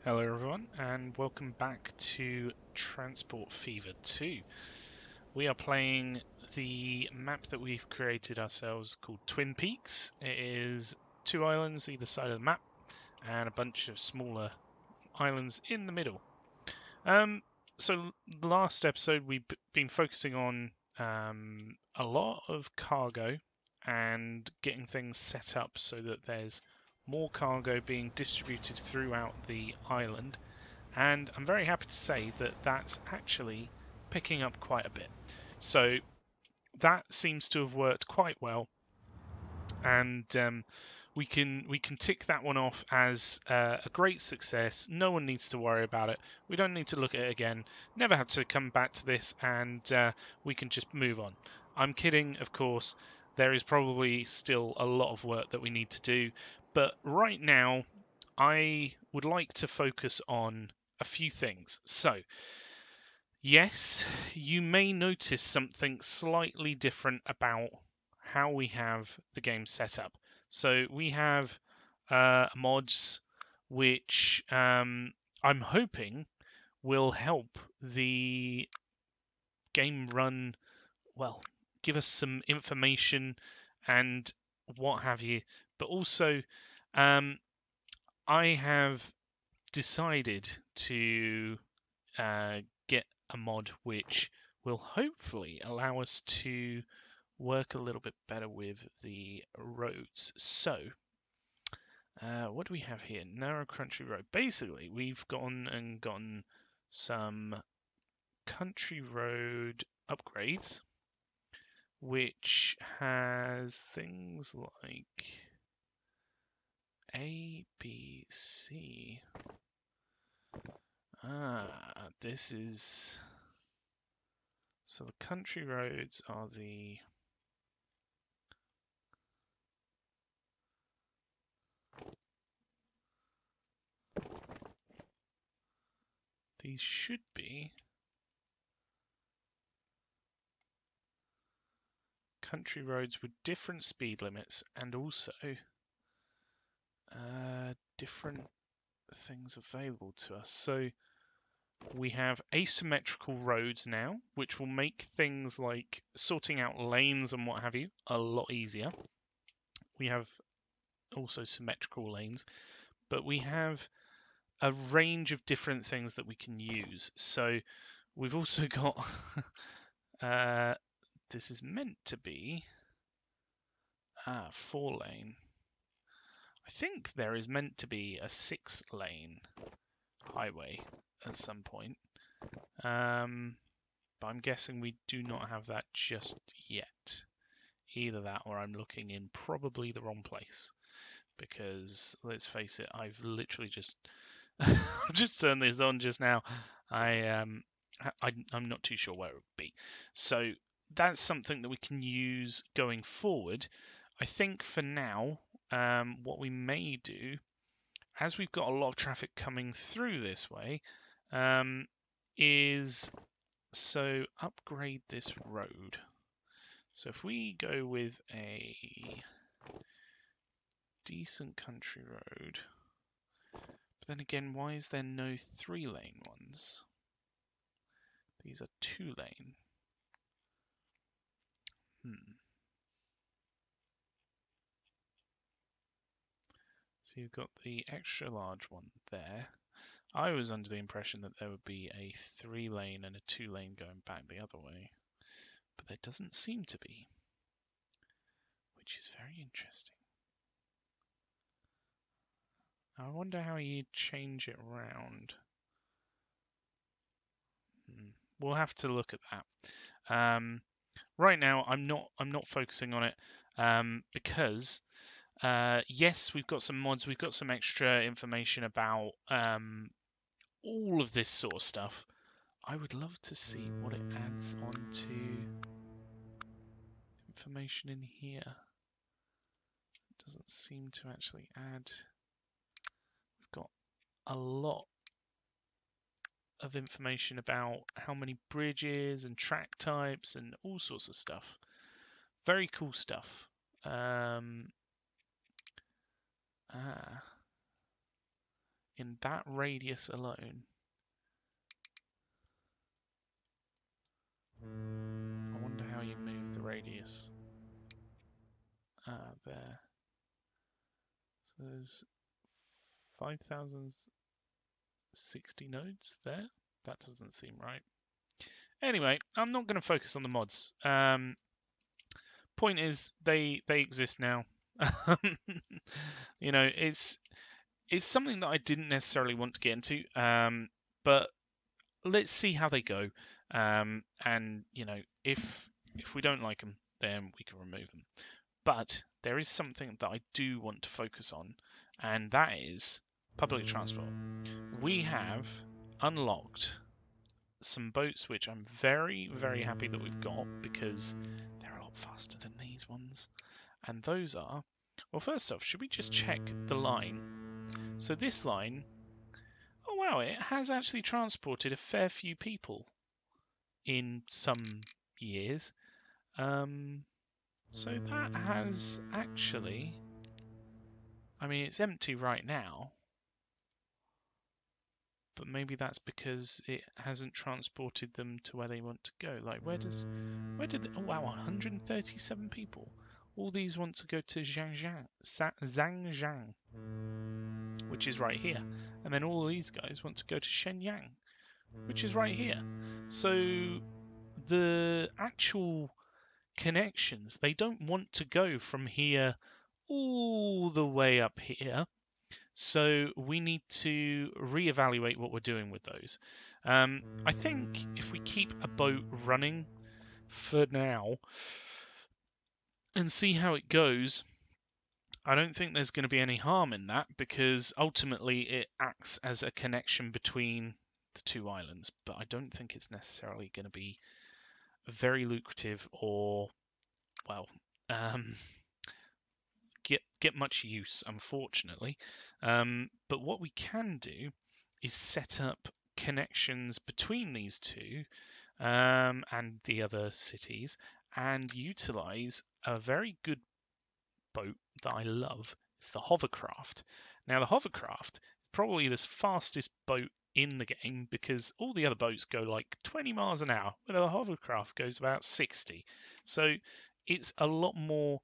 Hello everyone and welcome back to Transport Fever 2. We are playing the map that we've created ourselves called Twin Peaks. It is two islands either side of the map and a bunch of smaller islands in the middle. So last episode we've been focusing on a lot of cargo and getting things set up so that there's more cargo being distributed throughout the island, and I'm very happy to say that that's actually picking up quite a bit. So that seems to have worked quite well, and we can tick that one off as a great success. No one needs to worry about it. We don't need to look at it again. Never have to come back to this, and we can just move on. I'm kidding, of course. There is probably still a lot of work that we need to do, but right now I would like to focus on a few things. So, yes, you may notice something slightly different about how we have the game set up. So, we have mods which I'm hoping will help the game run well, give us some information and what have you. But also, I have decided to get a mod which will hopefully allow us to work a little bit better with the roads. So, what do we have here? Narrow country road. Basically, we've gone and gotten some country road upgrades, which has things like A, B, C. This is... So the country roads are the... These should be country roads with different speed limits and also different things available to us. So we have asymmetrical roads now, which will make things like sorting out lanes and what have you a lot easier. We have also symmetrical lanes, but we have a range of different things that we can use. So we've also got this is meant to be 4-lane. I think there is meant to be a 6-lane highway at some point. But I'm guessing we do not have that just yet. Either that or I'm looking in probably the wrong place. Because let's face it, I've literally just just turned this on just now. I'm not too sure where it would be. So that's something that we can use going forward. I think for now, what we may do, as we've got a lot of traffic coming through this way, is so upgrade this road. So if we go with a decent country road, but then again, why is there no 3-lane ones? These are 2-lane. So you've got the extra large one there. I was under the impression that there would be a 3-lane and a 2-lane going back the other way, but there doesn't seem to be, which is very interesting. I wonder how you'd change it around. We'll have to look at that. Right now, I'm not focusing on it because yes, we've got some mods, we've got some extra information about all of this sort of stuff. I would love to see what it adds on to information in here. It doesn't seem to actually add. We've got a lot of information about how many bridges and track types and all sorts of stuff. Very cool stuff. in that radius alone. I wonder how you move the radius. There. So there's 5,060 nodes there. That doesn't seem right. Anyway, I'm not going to focus on the mods. Point is, they exist now. You know, it's something that I didn't necessarily want to get into, but let's see how they go. And you know, if we don't like them, then we can remove them. But there is something that I do want to focus on, and that is public transport. We have unlocked some boats which I'm very, very happy that we've got, because they're a lot faster than these ones. And those are, well, first off, should we just check the line? So this line, oh wow, it has actually transported a fair few people in some years. So that has actually, I mean, it's empty right now, but maybe that's because it hasn't transported them to where they want to go. Like, where did oh wow, 137 people. All these want to go to Zhangjiang, which is right here. And then all these guys want to go to Shenyang, which is right here. So the actual connections, they don't want to go from here all the way up here. So we need to reevaluate what we're doing with those. I think if we keep a boat running for now and see how it goes, I don't think there's going to be any harm in that, because ultimately it acts as a connection between the two islands. But I don't think it's necessarily going to be very lucrative or, well, get much use, unfortunately. But what we can do is set up connections between these two and the other cities, and utilize a very good boat that I love. It's the hovercraft. Now, the hovercraft is probably the fastest boat in the game, because all the other boats go like 20 miles an hour, but the hovercraft goes about 60. So it's a lot more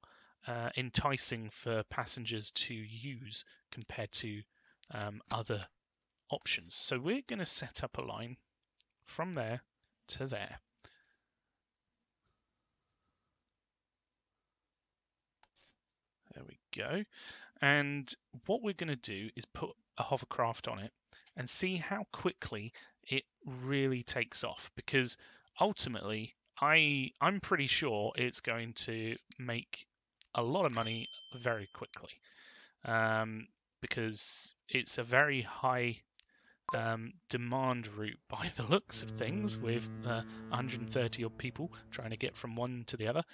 enticing for passengers to use compared to other options. So we're going to set up a line from there to there. There we go. And what we're going to do is put a hovercraft on it and see how quickly it really takes off, because ultimately I'm pretty sure it's going to make a lot of money very quickly, because it's a very high demand route by the looks of things, with 130 odd people trying to get from one to the other.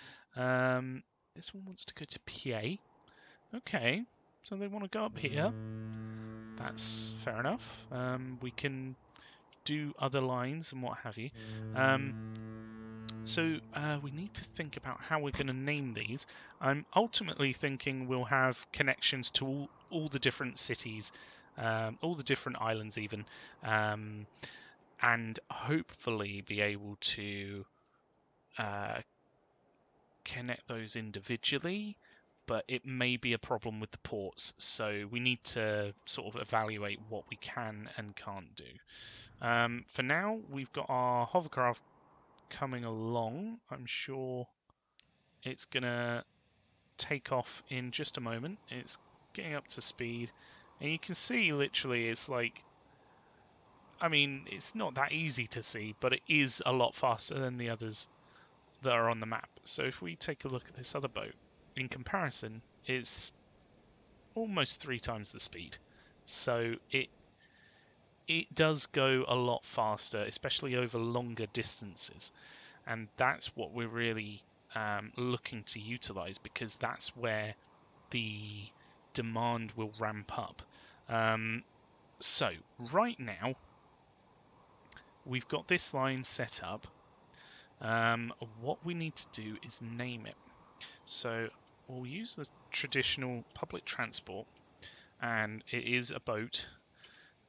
This one wants to go to PA. Okay, so they want to go up here. That's fair enough. We can do other lines and what have you. So we need to think about how we're going to name these. I'm ultimately thinking we'll have connections to all the different cities, all the different islands even, and hopefully be able to connect those individually. But it may be a problem with the ports, so we need to sort of evaluate what we can and can't do. For now, we've got our hovercraft coming along. I'm sure it's gonna take off in just a moment. It's getting up to speed, and you can see literally it's like, I mean, it's not that easy to see, but it is a lot faster than the others that are on the map. So if we take a look at this other boat, in comparison, it's almost 3 times the speed. So it does go a lot faster, especially over longer distances. And that's what we're really looking to utilize, because that's where the demand will ramp up. So right now, we've got this line set up. What we need to do is name it. So we'll use the traditional public transport, and it is a boat.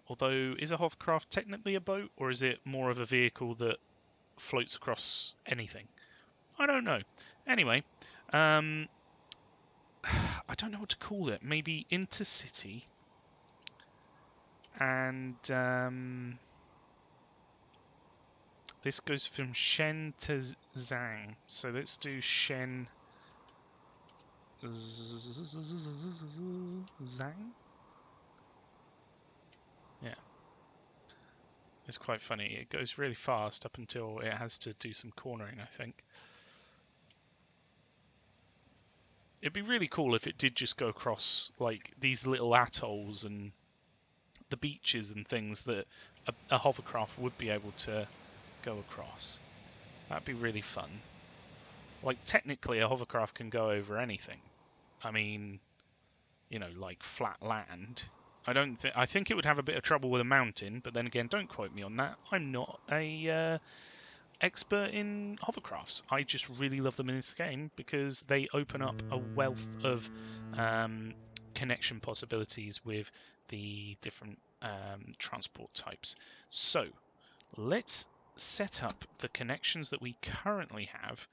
Although, is a hovercraft technically a boat, or is it more of a vehicle that floats across anything? I don't know. Anyway, I don't know what to call it. Maybe intercity. And this goes from Shen to Zhang. So let's do Shen Zhang. Yeah. It's quite funny. It goes really fast up until it has to do some cornering, I think. It'd be really cool if it did just go across like these little atolls and the beaches and things that a hovercraft would be able to go across. That'd be really fun. Like, technically a hovercraft can go over anything. I mean, you know, like flat land. I think it would have a bit of trouble with a mountain, but then again, don't quote me on that. I'm not a expert in hovercrafts. I just really love them in this game because they open up a wealth of connection possibilities with the different transport types. So let's set up the connections that we currently have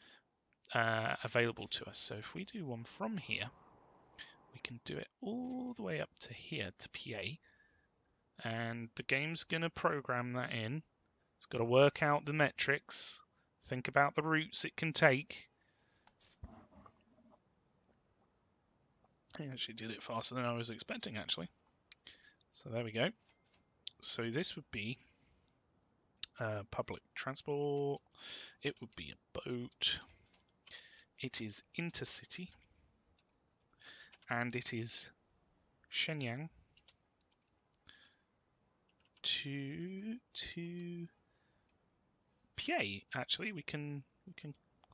available to us. So if we do one from here, we can do it all the way up to here to PA, and the game's going to program that in. It's got to work out the metrics, think about the routes it can take. I actually did it faster than I was expecting, actually. So there we go. So this would be public transport. It would be a boat. It is intercity. And it is Shenyang to PA. Actually, we can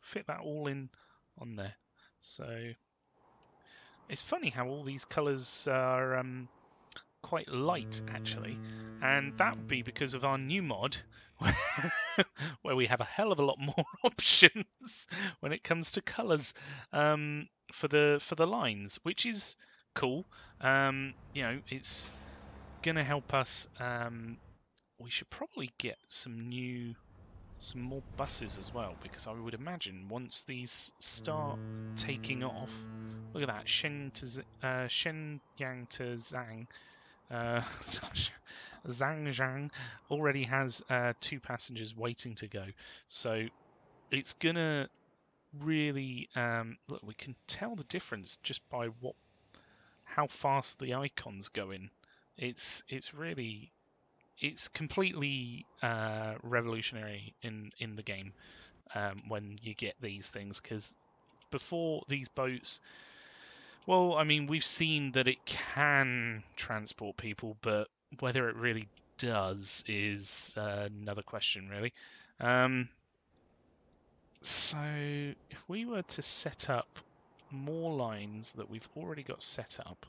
fit that all in on there. So it's funny how all these colours are quite light, actually, and that would be because of our new mod where we have a hell of a lot more options when it comes to colours for the lines, which is cool. You know, it's gonna help us. We should probably get some more buses as well, because I would imagine once these start taking off, look at that, Shenyang to Zhang. Zhang already has 2 passengers waiting to go, so it's gonna really look. We can tell the difference just by how fast the icons go in. It's completely revolutionary in the game when you get these things, because before these boats, well, I mean, we've seen that it can transport people, but whether it really does is another question, really. So if we were to set up more lines that we've already got set up,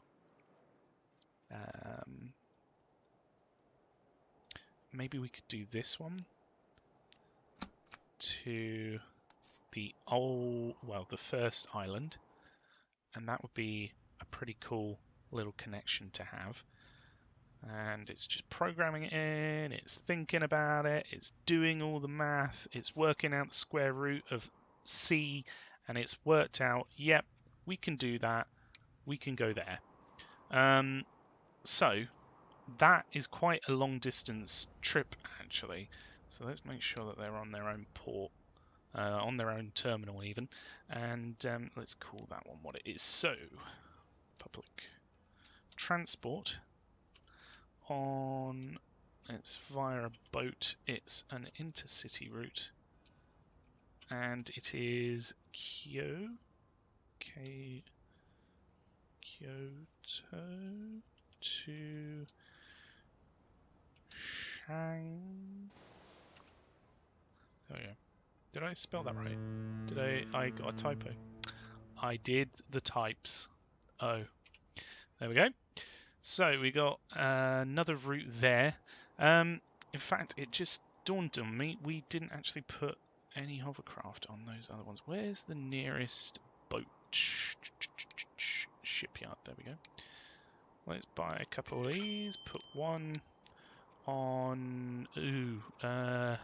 maybe we could do this one to the the first island, and that would be a pretty cool little connection to have. And it's just programming it in, it's thinking about it, it's doing all the math, it's working out the square root of C, and it's worked out, yep, we can do that, we can go there. So that is quite a long distance trip, actually. So let's make sure that they're on their own port, on their own terminal even, and let's call that one what it is. So public transport on, it's via a boat, it's an intercity route, and it is Kyoto to Shang. There we go. Did I spell that right? I got a typo. I did the types. Oh, there we go. So we got another route there. In fact, it just dawned on me we didn't actually put any hovercraft on those other ones. Where's the nearest boat shipyard? There we go. Let's buy a couple of these. Put one on... Oh,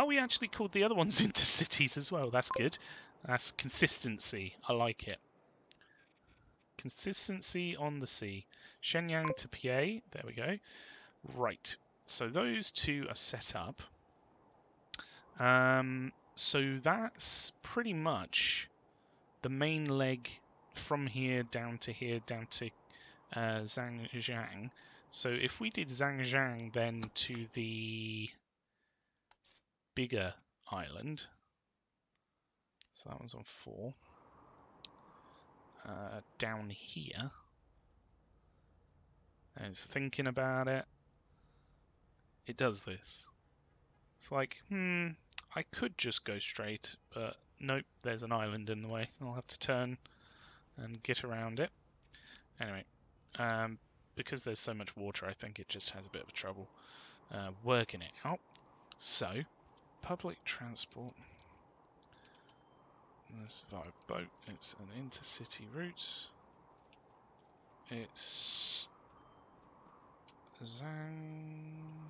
we actually called the other ones intercities as well. That's good. That's consistency. I like it. Consistency on the sea. Shenyang to PA. There we go. Right. So those two are set up. So that's pretty much the main leg from here down to Zhangjiang. So if we did Zhangjiang then to the bigger island, so that one's on 4, down here, and it's thinking about it, it does this. It's like, I could just go straight, but nope, there's an island in the way. I'll have to turn and get around it. Anyway, because there's so much water, I think it just has a bit of trouble working it out. So, public transport. There's via boat. It's an intercity route. It's Zhang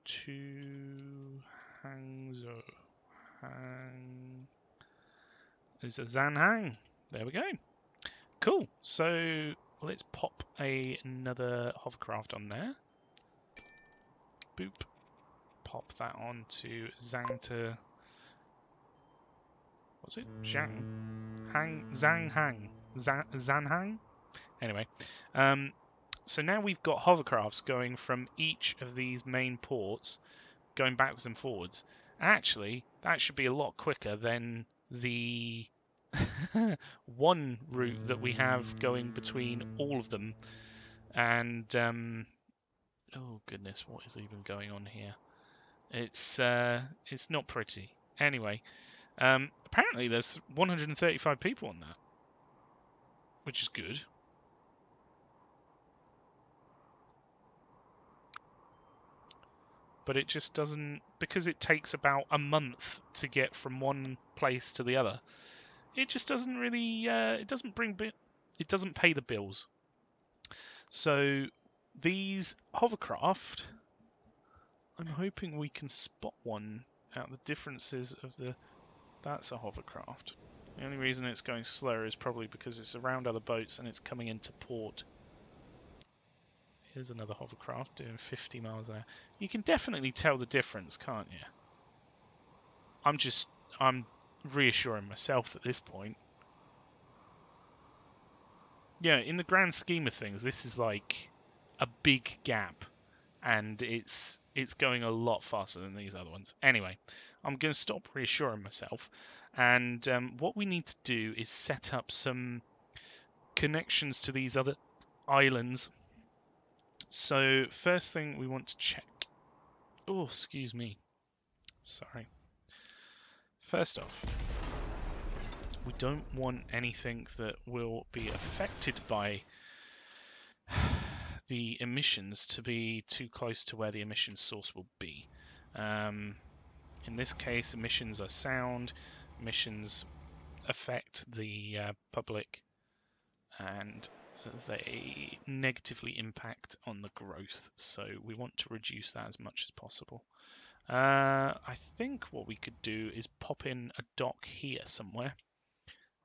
to Hangzhou. It's a Zanhang. There we go. Cool. So let's pop another hovercraft on there. Boop. Pop that on to Zhang to... What's it? Zhang? Zanhang. Zanhang? Anyway. So now we've got hovercrafts going from each of these main ports, going backwards and forwards. Actually, that should be a lot quicker than the one route that we have going between all of them. And oh goodness, what is even going on here? It's not pretty. Anyway, apparently there's 135 people on that, which is good. But it just doesn't, because it takes about a month to get from one place to the other. It just doesn't really, it doesn't pay the bills. So these hovercraft, I'm hoping we can spot one out the differences of the. That's a hovercraft. The only reason it's going slower is probably because it's around other boats and it's coming into port. Here's another hovercraft doing 50 miles an hour. You can definitely tell the difference, can't you? I'm reassuring myself at this point. Yeah, in the grand scheme of things, this is like a big gap, and it's going a lot faster than these other ones. Anyway, I'm going to stop reassuring myself, and what we need to do is set up some connections to these other islands. So first thing we want to check. Oh, excuse me. Sorry. First off, we don't want anything that will be affected by the emissions to be too close to where the emission source will be. In this case, emissions are sound. Emissions affect the public, and they negatively impact on the growth. So we want to reduce that as much as possible. I think what we could do is pop in a dock here somewhere,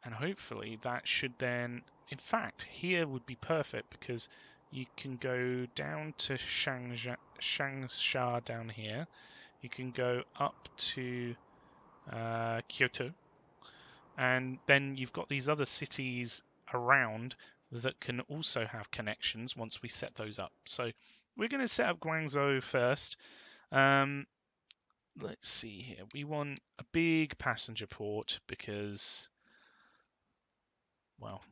and hopefully that should then, in fact, here would be perfect because you can go down to Changsha down here. You can go up to Kyoto, and then you've got these other cities around that can also have connections once we set those up. So we're going to set up Guangzhou first. Let's see here. We want a big passenger port because, well,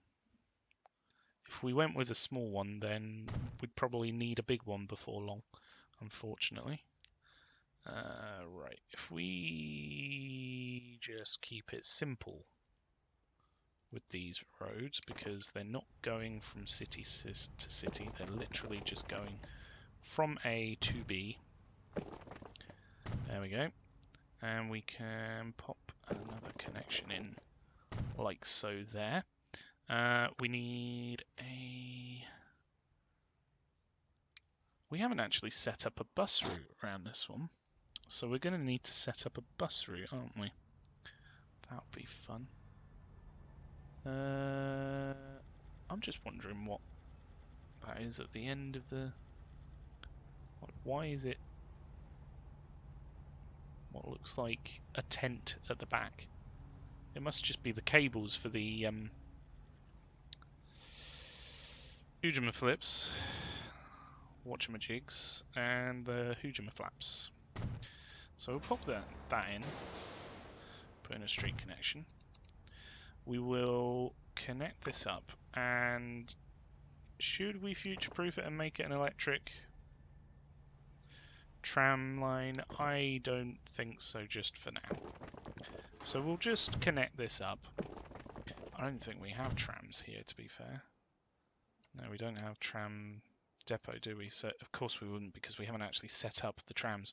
if we went with a small one, then we'd probably need a big one before long, unfortunately. Right, if we just keep it simple with these roads, because they're not going from city to city, they're literally just going from A to B. There we go. And we can pop another connection in like so there. We need a... We haven't actually set up a bus route around this one, so we're going to need to set up a bus route, aren't we? That'll be fun. I'm just wondering what that is at the end of the... Like, why is it what looks like a tent at the back? It must just be the cables for the Hoojama-flips, Watchamajigs, and the Hoojama-flaps. So we'll pop that in, put in a street connection. We will connect this up, and should we future-proof it and make it an electric tram line? I don't think so just for now. So we'll just connect this up. I don't think we have trams here, to be fair. No, we don't have tram depot, do we? So of course we wouldn't, because we haven't actually set up the trams.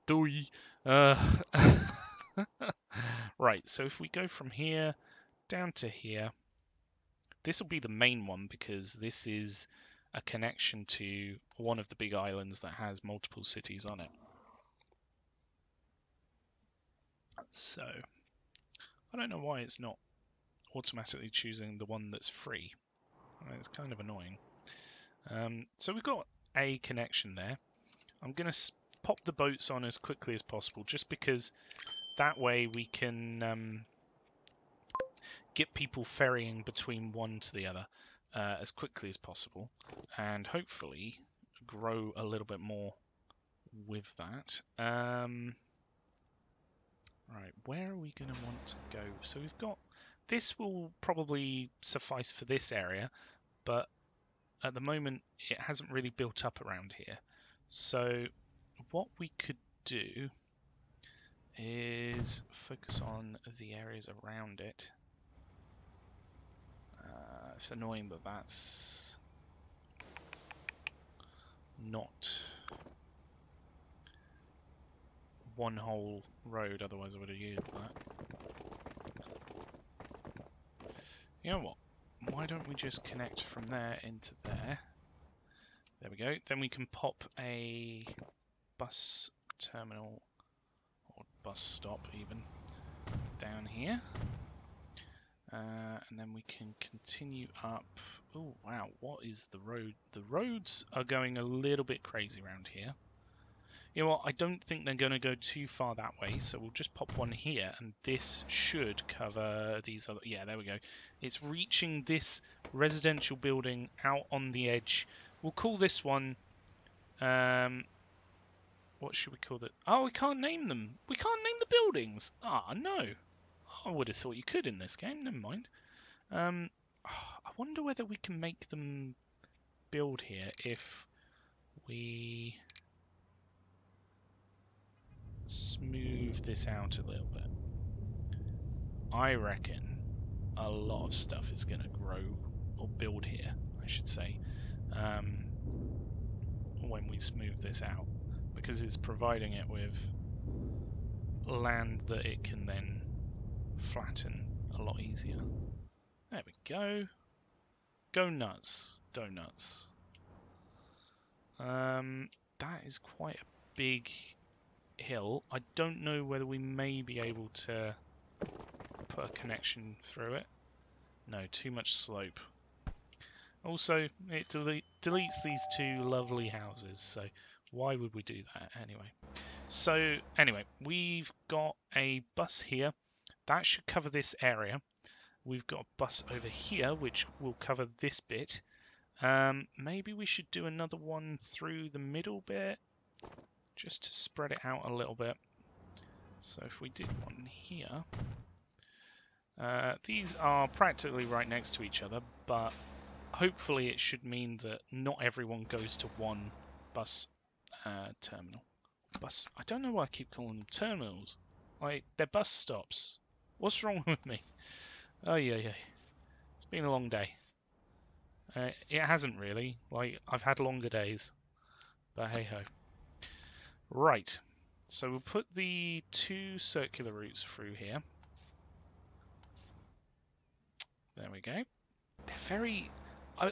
Doi. Right, so if we go from here down to here, this will be the main one because this is a connection to one of the big islands that has multiple cities on it. So I don't know why it's not automatically choosing the one that's free. It's kind of annoying. So we've got a connection there. I'm going to pop the boats on as quickly as possible, just because that way we can get people ferrying between one to the other as quickly as possible, and hopefully grow a little bit more with that. Right, where are we going to want to go? So we've got... This will probably suffice for this area, but at the moment it hasn't really built up around here. So what we could do is focus on the areas around it. It's annoying that that's not one whole road, otherwise I would have used that. You know what? Why don't we just connect from there into there? There we go. Then we can pop a bus terminal, or bus stop even, down here. And then we can continue up. Oh, wow. What is the road? The roads are going a little bit crazy around here. You know what? I don't think they're going to go too far that way, so we'll just pop one here, and this should cover these other... Yeah, there we go. It's reaching this residential building out on the edge. We'll call this one... what should we call it? Oh, we can't name them. We can't name the buildings. Ah, no. I would have thought you could in this game. Never mind. I wonder whether we can make them build here if we smooth this out a little bit. I reckon a lot of stuff is going to grow, or build here, I should say, when we smooth this out, because it's providing it with land that it can then flatten a lot easier. There we go. Go nuts, donuts. That is quite a big hill. I don't know whether we may be able to put a connection through it. No, too much slope. Also, it deletes these two lovely houses, so why would we do that anyway? So anyway, we've got a bus here. That should cover this area. We've got a bus over here, which will cover this bit. Maybe we should do another one through the middle bit, just to spread it out a little bit. So if we did one here, these are practically right next to each other, but hopefully it should mean that not everyone goes to one bus terminal. I don't know why I keep calling them terminals. Like, they're bus stops. What's wrong with me? Oh yeah. It's been a long day. It hasn't really. Like, I've had longer days. But hey ho. Right. So we'll put the two circular routes through here. There we go. They're very...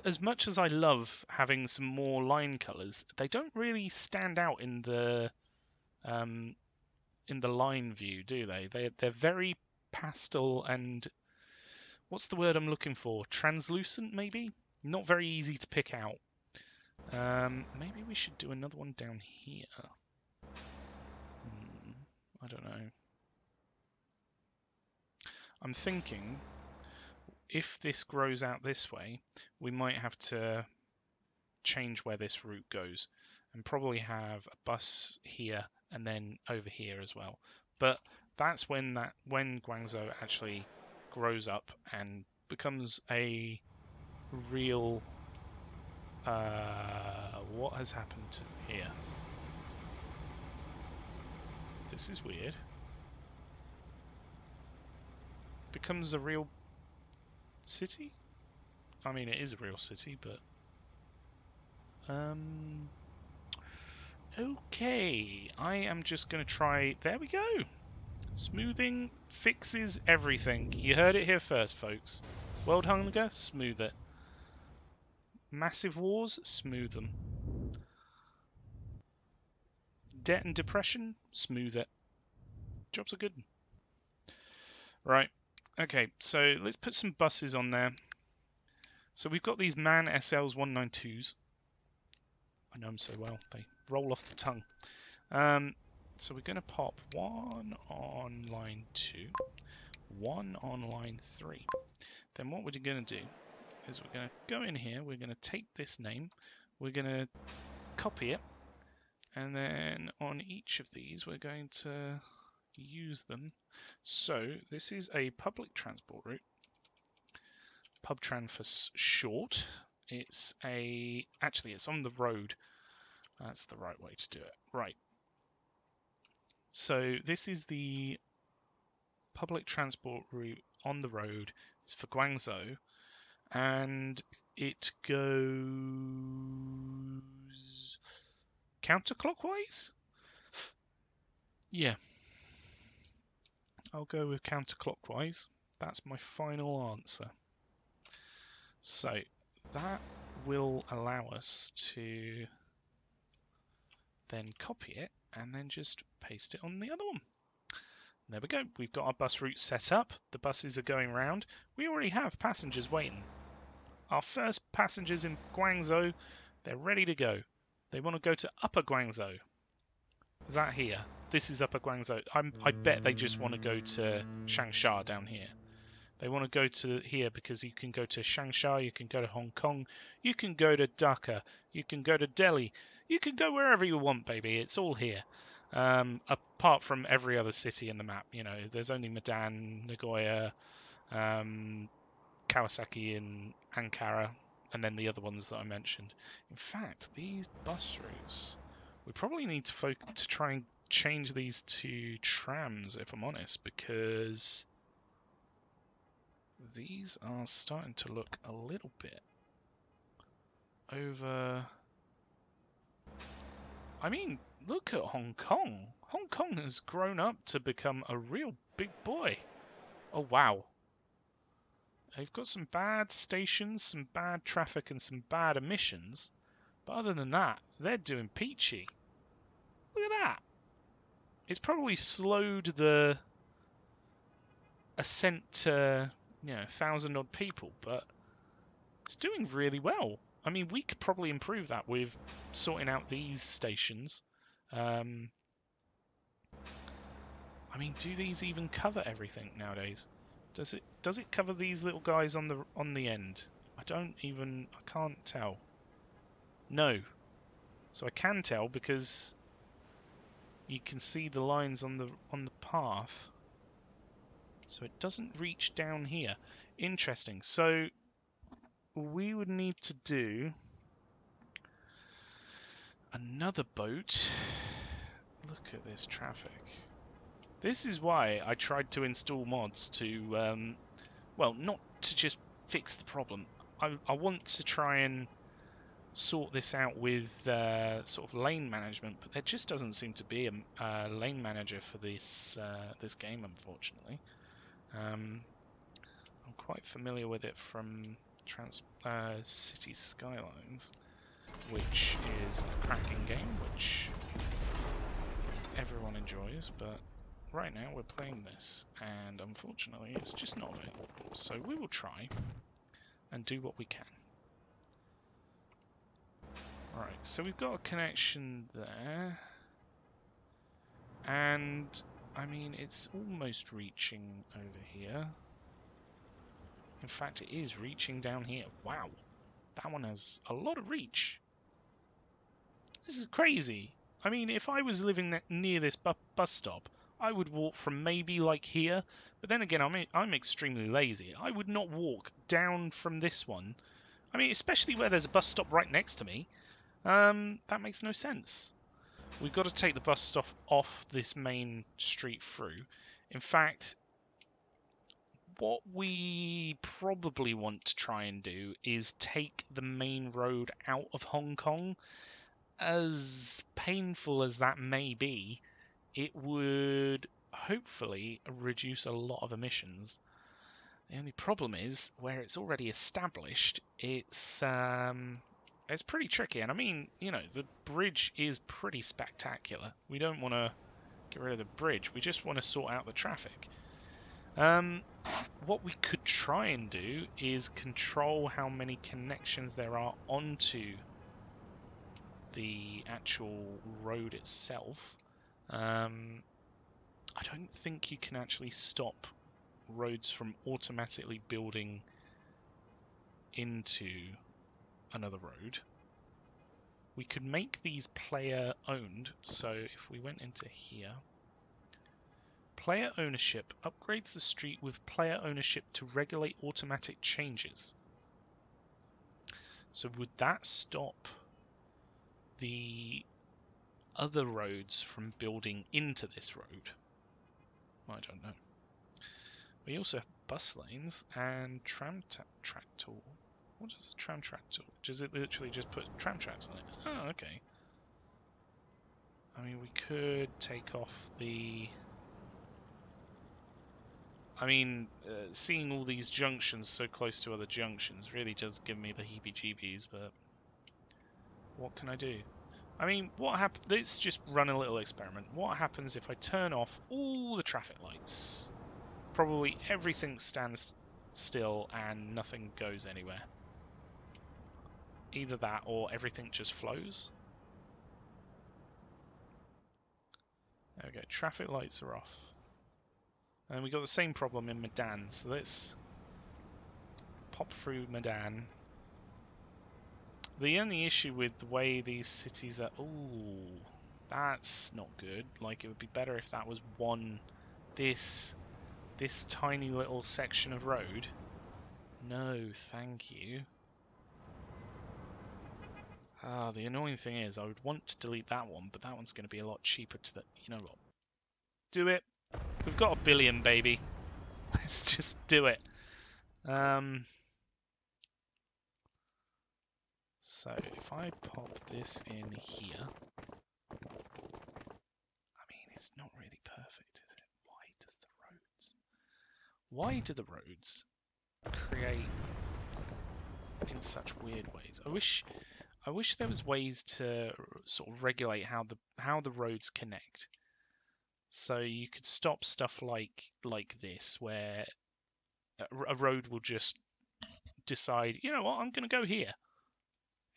as much as I love having some more line colours, they don't really stand out in the line view, do they? They're very pastel and... what's the word I'm looking for? Translucent, maybe? Not very easy to pick out. Maybe we should do another one down here. I don't know. I'm thinking if this grows out this way, we might have to change where this route goes and probably have a bus here and then over here as well. But that's when Guangzhou actually grows up and becomes a real... what has happened here? This is weird. Becomes a real city? I mean, it is a real city, but... okay, I am just going to try... there we go! Smoothing fixes everything. You heard it here first, folks. World hunger? Smooth it. Massive wars? Smooth them. Debt and depression? Smooth it. Jobs are good. Right. Okay, so let's put some buses on there. So we've got these MAN SLs 192s. I know them so well. They roll off the tongue. So we're going to pop one on line 2, one on line 3. Then what we're going to do is we're going to go in here. We're going to take this name. We're going to copy it. And then on each of these, we're going to use them. So this is a public transport route. PubTran for short. It's actually it's on the road. That's the right way to do it. Right. So this is the public transport route on the road. It's for Guangzhou, and it goes counterclockwise. Yeah. I'll go with counterclockwise. That's my final answer. So that will allow us to then copy it and then just paste it on the other one. There we go. We've got our bus route set up. The buses are going round. We already have passengers waiting. Our first passengers in Guangzhou, they're ready to go. They want to go to Upper Guangzhou. Is that here? This is Upper Guangzhou. I bet they just want to go to Changsha down here. They want to go to here because you can go to Changsha, you can go to Hong Kong, you can go to Dhaka, you can go to Delhi, you can go wherever you want, baby. It's all here. Apart from every other city in the map, you know, there's only Medan, Nagoya, Kawasaki, and Ankara, and then the other ones that I mentioned. In fact, these bus routes, we probably need to try and change these to trams, if I'm honest, because these are starting to look a little bit over... I mean, look at Hong Kong. Hong Kong has grown up to become a real big boy. Oh, wow. They've got some bad stations, some bad traffic, and some bad emissions. But other than that, they're doing peachy. Look at that. It's probably slowed the ascent to, 1,000 odd people, but it's doing really well. I mean, we could probably improve that with sorting out these stations. I mean, do these even cover everything nowadays? Does it cover these little guys on the end? I can't tell. No. So I can tell because you can see the lines on the path. So it doesn't reach down here. Interesting. So we would need to do another boat. Look at this traffic. This is why I tried to install mods to, well, not to just fix the problem. I want to try and sort this out with sort of lane management, but there just doesn't seem to be a lane manager for this game, unfortunately. I'll quite familiar with it from City Skylines, which is a cracking game, which everyone enjoys, but right now we're playing this, and unfortunately it's just not available. So we will try and do what we can. Right, so we've got a connection there, and I mean it's almost reaching over here. In fact, it is reaching down here. Wow, that one has a lot of reach. This is crazy. I mean, if I was living near this bus stop, I would walk from maybe like here, but then again, I'm extremely lazy. I would not walk down from this one. I mean, especially where there's a bus stop right next to me. That makes no sense. We've got to take the bus stop off this main street through. In fact, what we probably want to try and do is take the main road out of Hong Kong. As painful as that may be, it would hopefully reduce a lot of emissions. The only problem is, where it's already established, it's pretty tricky. And I mean, you know, the bridge is pretty spectacular. We don't want to get rid of the bridge. We just want to sort out the traffic. What we could try and do is control how many connections there are onto the actual road itself. I don't think you can actually stop roads from automatically building into another road. We could make these player owned, so if we went into here, player ownership upgrades the street with player ownership to regulate automatic changes. So would that stop the other roads from building into this road? I don't know. We also have bus lanes and tram track tool. What is the tram track tool? Does it literally just put tram tracks on it? Oh, okay. I mean, we could take off the... I mean, seeing all these junctions so close to other junctions really does give me the heebie-jeebies, but what can I do? I mean, what happens? Let's just run a little experiment. What happens if I turn off all the traffic lights? Probably everything stands still and nothing goes anywhere. Either that or everything just flows. There we go, traffic lights are off. And we got the same problem in Medan, so let's pop through Medan. The only issue with the way these cities are... Ooh, that's not good. Like, it would be better if that was this tiny little section of road. No, thank you. The annoying thing is I would want to delete that one, but that one's going to be a lot cheaper to the... You know what? Do it. We've got 1 billion, baby. Let's just do it. So if I pop this in here, I mean, it's not really perfect, is it? Why do the roads create in such weird ways? I wish there was ways to sort of regulate how the roads connect. So you could stop stuff like this, where a road will just decide, you know what, I'm going to go here.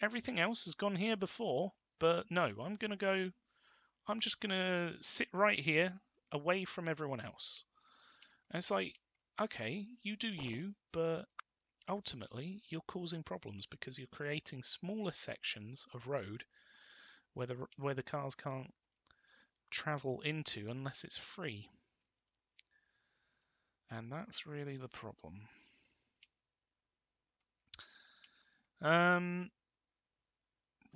Everything else has gone here before, but no, I'm just going to sit right here away from everyone else. And it's like, okay, you do you, but ultimately you're causing problems because you're creating smaller sections of road where the cars can't travel into unless it's free. And that's really the problem.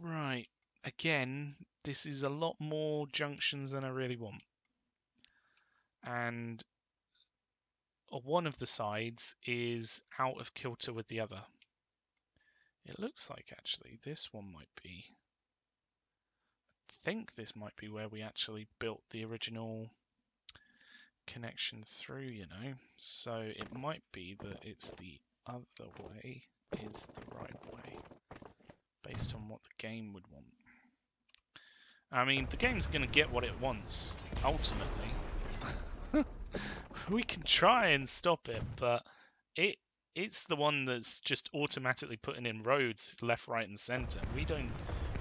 Right. Again, this is a lot more junctions than I really want. And one of the sides is out of kilter with the other. It looks like actually this one might be... I think this might be where we actually built the original connection through, you know. So it might be that it's the other way is the right way, based on what the game would want. I mean, the game's going to get what it wants, ultimately. We can try and stop it, but it's the one that's just automatically putting in roads left, right, and centre. We don't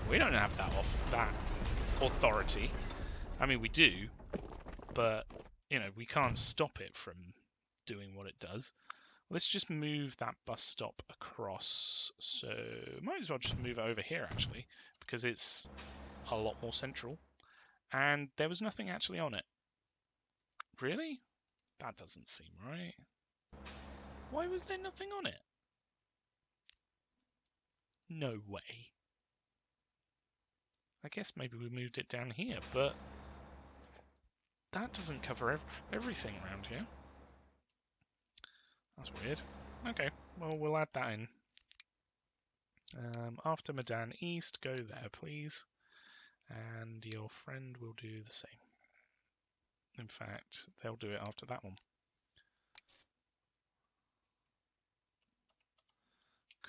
have that authority. I mean, we do, but you know, we can't stop it from doing what it does. Let's just move that bus stop across. So might as well just move it over here actually, because it's a lot more central. And there was nothing actually on it. Really? That doesn't seem right. Why was there nothing on it? No way. I guess maybe we moved it down here, but that doesn't cover everything around here. That's weird. Okay, well, we'll add that in. After Medan East, go there, please. And your friend will do the same. In fact, they'll do it after that one.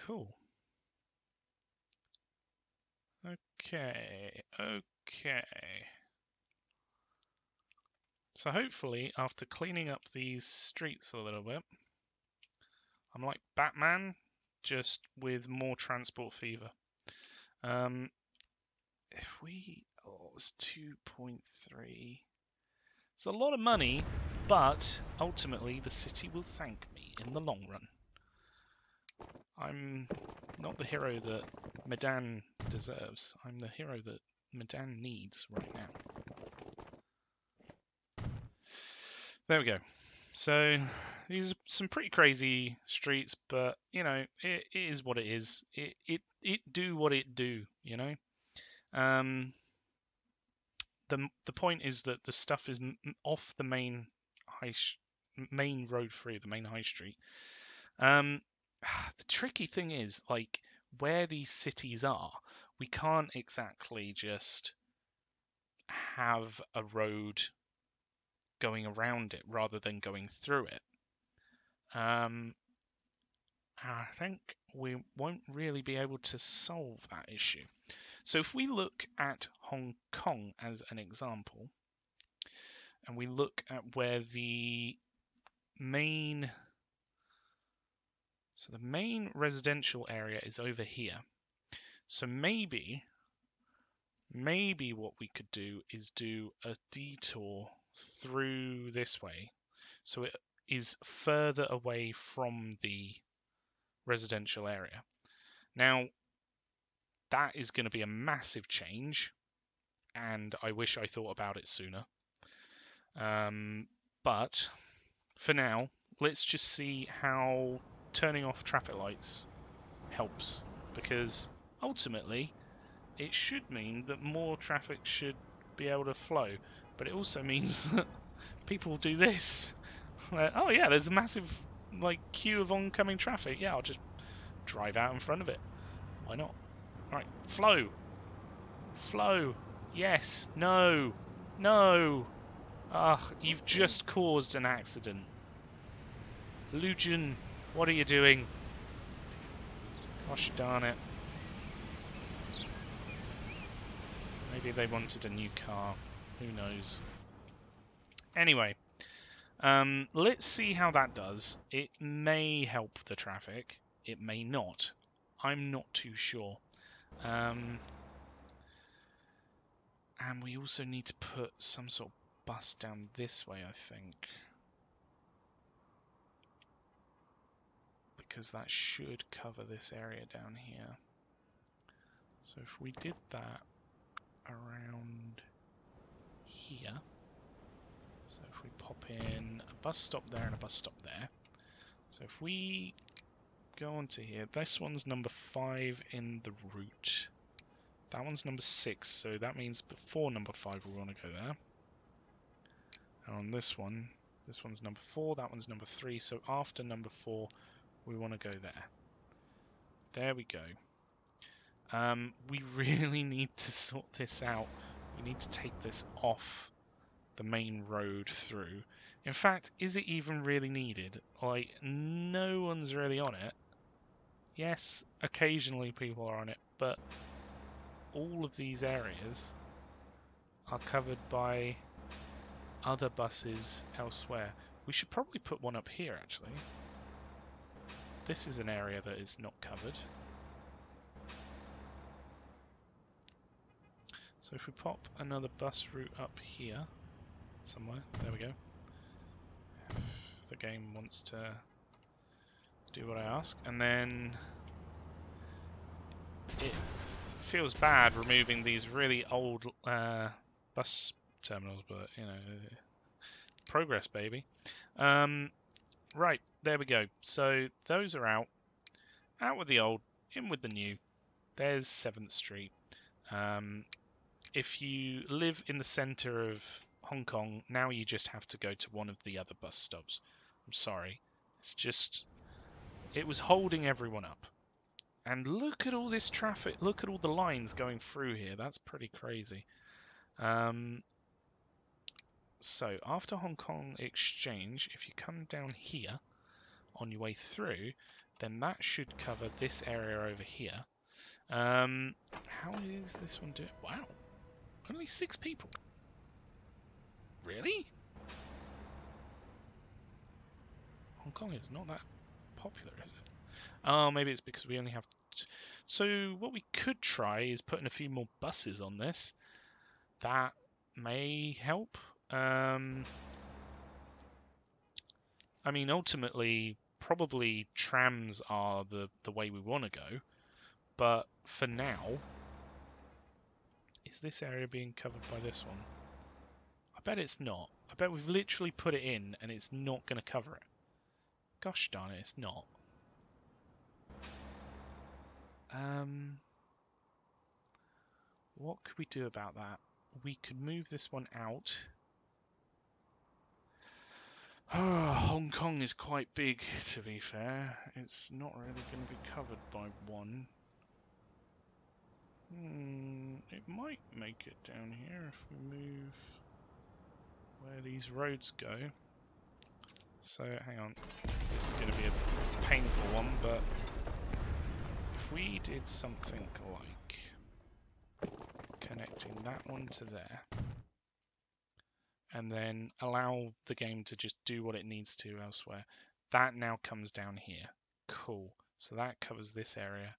Cool. Okay. So hopefully, after cleaning up these streets a little bit, I'm like Batman, just with more transport fever. If we... Oh, it's 2.3. It's a lot of money, but ultimately the city will thank me in the long run. I'm not the hero that Medan deserves. I'm the hero that Medan needs right now. There we go. So these are some pretty crazy streets, but you know, it is what it is. It do what it do, you know. The point is that the stuff is off the main main road through the main high street. The tricky thing is, like, where these cities are, we can't exactly just have a road going around it rather than going through it. I think we won't really be able to solve that issue. So if we look at Hong Kong as an example, and we look at where the main residential area is over here. So maybe what we could do is do a detour through this way, so it is further away from the residential area. Now, that is going to be a massive change, and I wish I thought about it sooner. But for now, let's just see how turning off traffic lights helps, because ultimately it should mean that more traffic should be able to flow, but it also means that people do this. Oh yeah, there's a massive queue of oncoming traffic. Yeah, I'll just drive out in front of it. Why not? Right, flow. Yes, no. Ah, you've just caused an accident. Lujan, what are you doing? Gosh darn it. Maybe they wanted a new car. Who knows? Anyway, let's see how that does. It may help the traffic. It may not. I'm not too sure. And we also need to put some sort of bus down this way, I think. Because that should cover this area down here. So if we did that around here, so if we pop in a bus stop there and a bus stop there, so if we go onto here, this one's number 5 in the route, that one's number 6, so that means before number 5 we want to go there, and on this one's number 4, that one's number 3, so after number 4 we want to go there. There we go. We really need to sort this out. We need to take this off the main road through In fact, is it even really needed? Like, no one's really on it. Yes, occasionally people are on it, but all of these areas are covered by other buses elsewhere. We should probably put one up here, actually. This is an area that is not covered. So if we pop another bus route up here, somewhere, there we go. If the game wants to do what I ask, and then it feels bad removing these really old bus terminals, but you know, progress, baby. Right, there we go. So those are out. Out with the old, in with the new. There's 7th Street. If you live in the center of Hong Kong, now you just have to go to one of the other bus stops. I'm sorry. It's just, it was holding everyone up. And look at all this traffic. Look at all the lines going through here. That's pretty crazy. So after Hong Kong Exchange, if you come down here on your way through, then that should cover this area over here. How is this one doing? Wow, only 6 people. Really? Hong Kong is not that popular, is it? Oh, maybe it's because we only have... So what we could try is putting a few more buses on this. That may help. I mean, ultimately, probably trams are the way we want to go. But for now, is this area being covered by this one? I bet it's not. I bet we've literally put it in and it's not going to cover it. Gosh darn it, it's not. What could we do about that? We could move this one out. Hong Kong is quite big, to be fair. It's not really going to be covered by one. It might make it down here if we move where these roads go. So, hang on. This is going to be a painful one, but if we did something like connecting that one to there, and then allow the game to just do what it needs to elsewhere, that now comes down here. Cool. So that covers this area.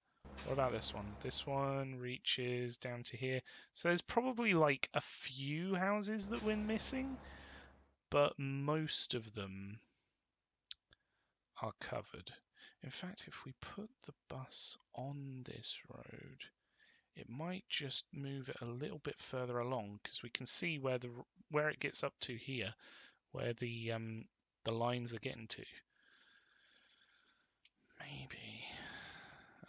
What about this one? This one reaches down to here. So there's probably like a few houses that we're missing, but most of them are covered. In fact, if we put the bus on this road, it might just move it a little bit further along, because we can see where it gets up to here, where the lines are getting to. Maybe.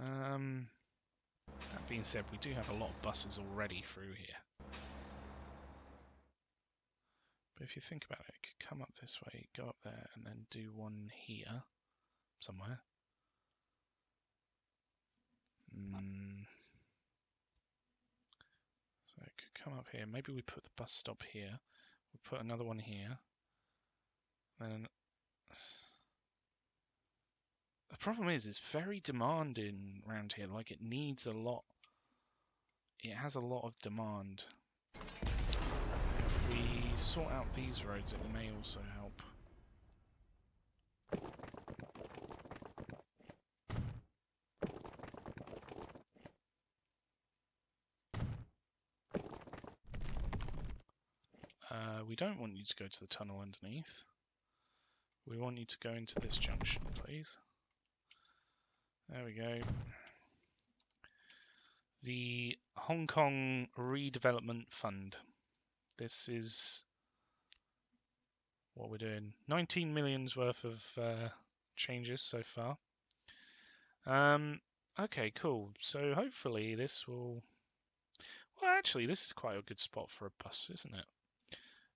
That being said, we do have a lot of buses already through here. But if you think about it, it could come up this way, go up there, and then do one here somewhere. So it could come up here. Maybe we put the bus stop here. We'll put another one here. Then the problem is, it's very demanding around here. Like, it needs a lot. It has a lot of demand. If we sort out these roads, it may also help. We don't want you to go to the tunnel underneath. We want you to go into this junction, please. There we go. The Hong Kong Redevelopment Fund. This is what we're doing. 19 million's worth of changes so far. Okay, cool. So hopefully this will... Well, actually, this is quite a good spot for a bus, isn't it?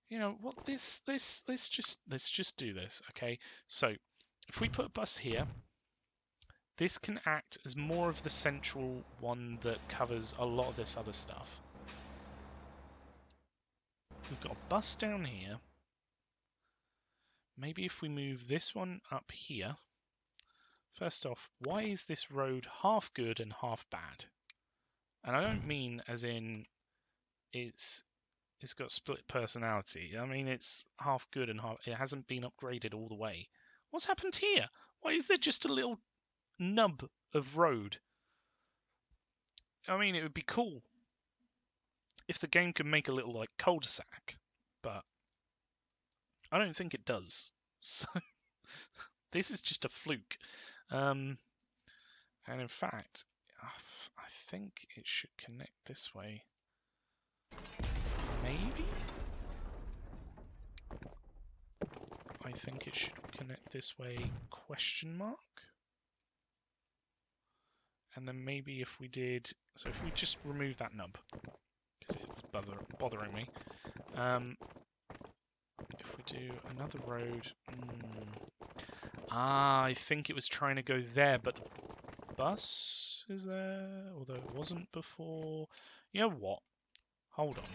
You know what? Let's just do this, okay? So if we put a bus here, this can act as more of the central one that covers a lot of this other stuff. We've got a bus down here. maybe if we move this one up here. First off, why is this road half good and half bad? And I don't mean as in it's got split personality. I mean it's half good and half. It hasn't been upgraded all the way. What's happened here? Why is there just a little nub of road? I mean, it would be cool if the game could make a little like cul-de-sac, but I don't think it does. So this is just a fluke. And in fact, I think it should connect this way. Maybe? I think it should connect this way, question mark? And then maybe if we did, so if we just remove that nub, because it was bothering me. If we do another road, I think it was trying to go there, but the bus is there, although it wasn't before. You know what? Hold on.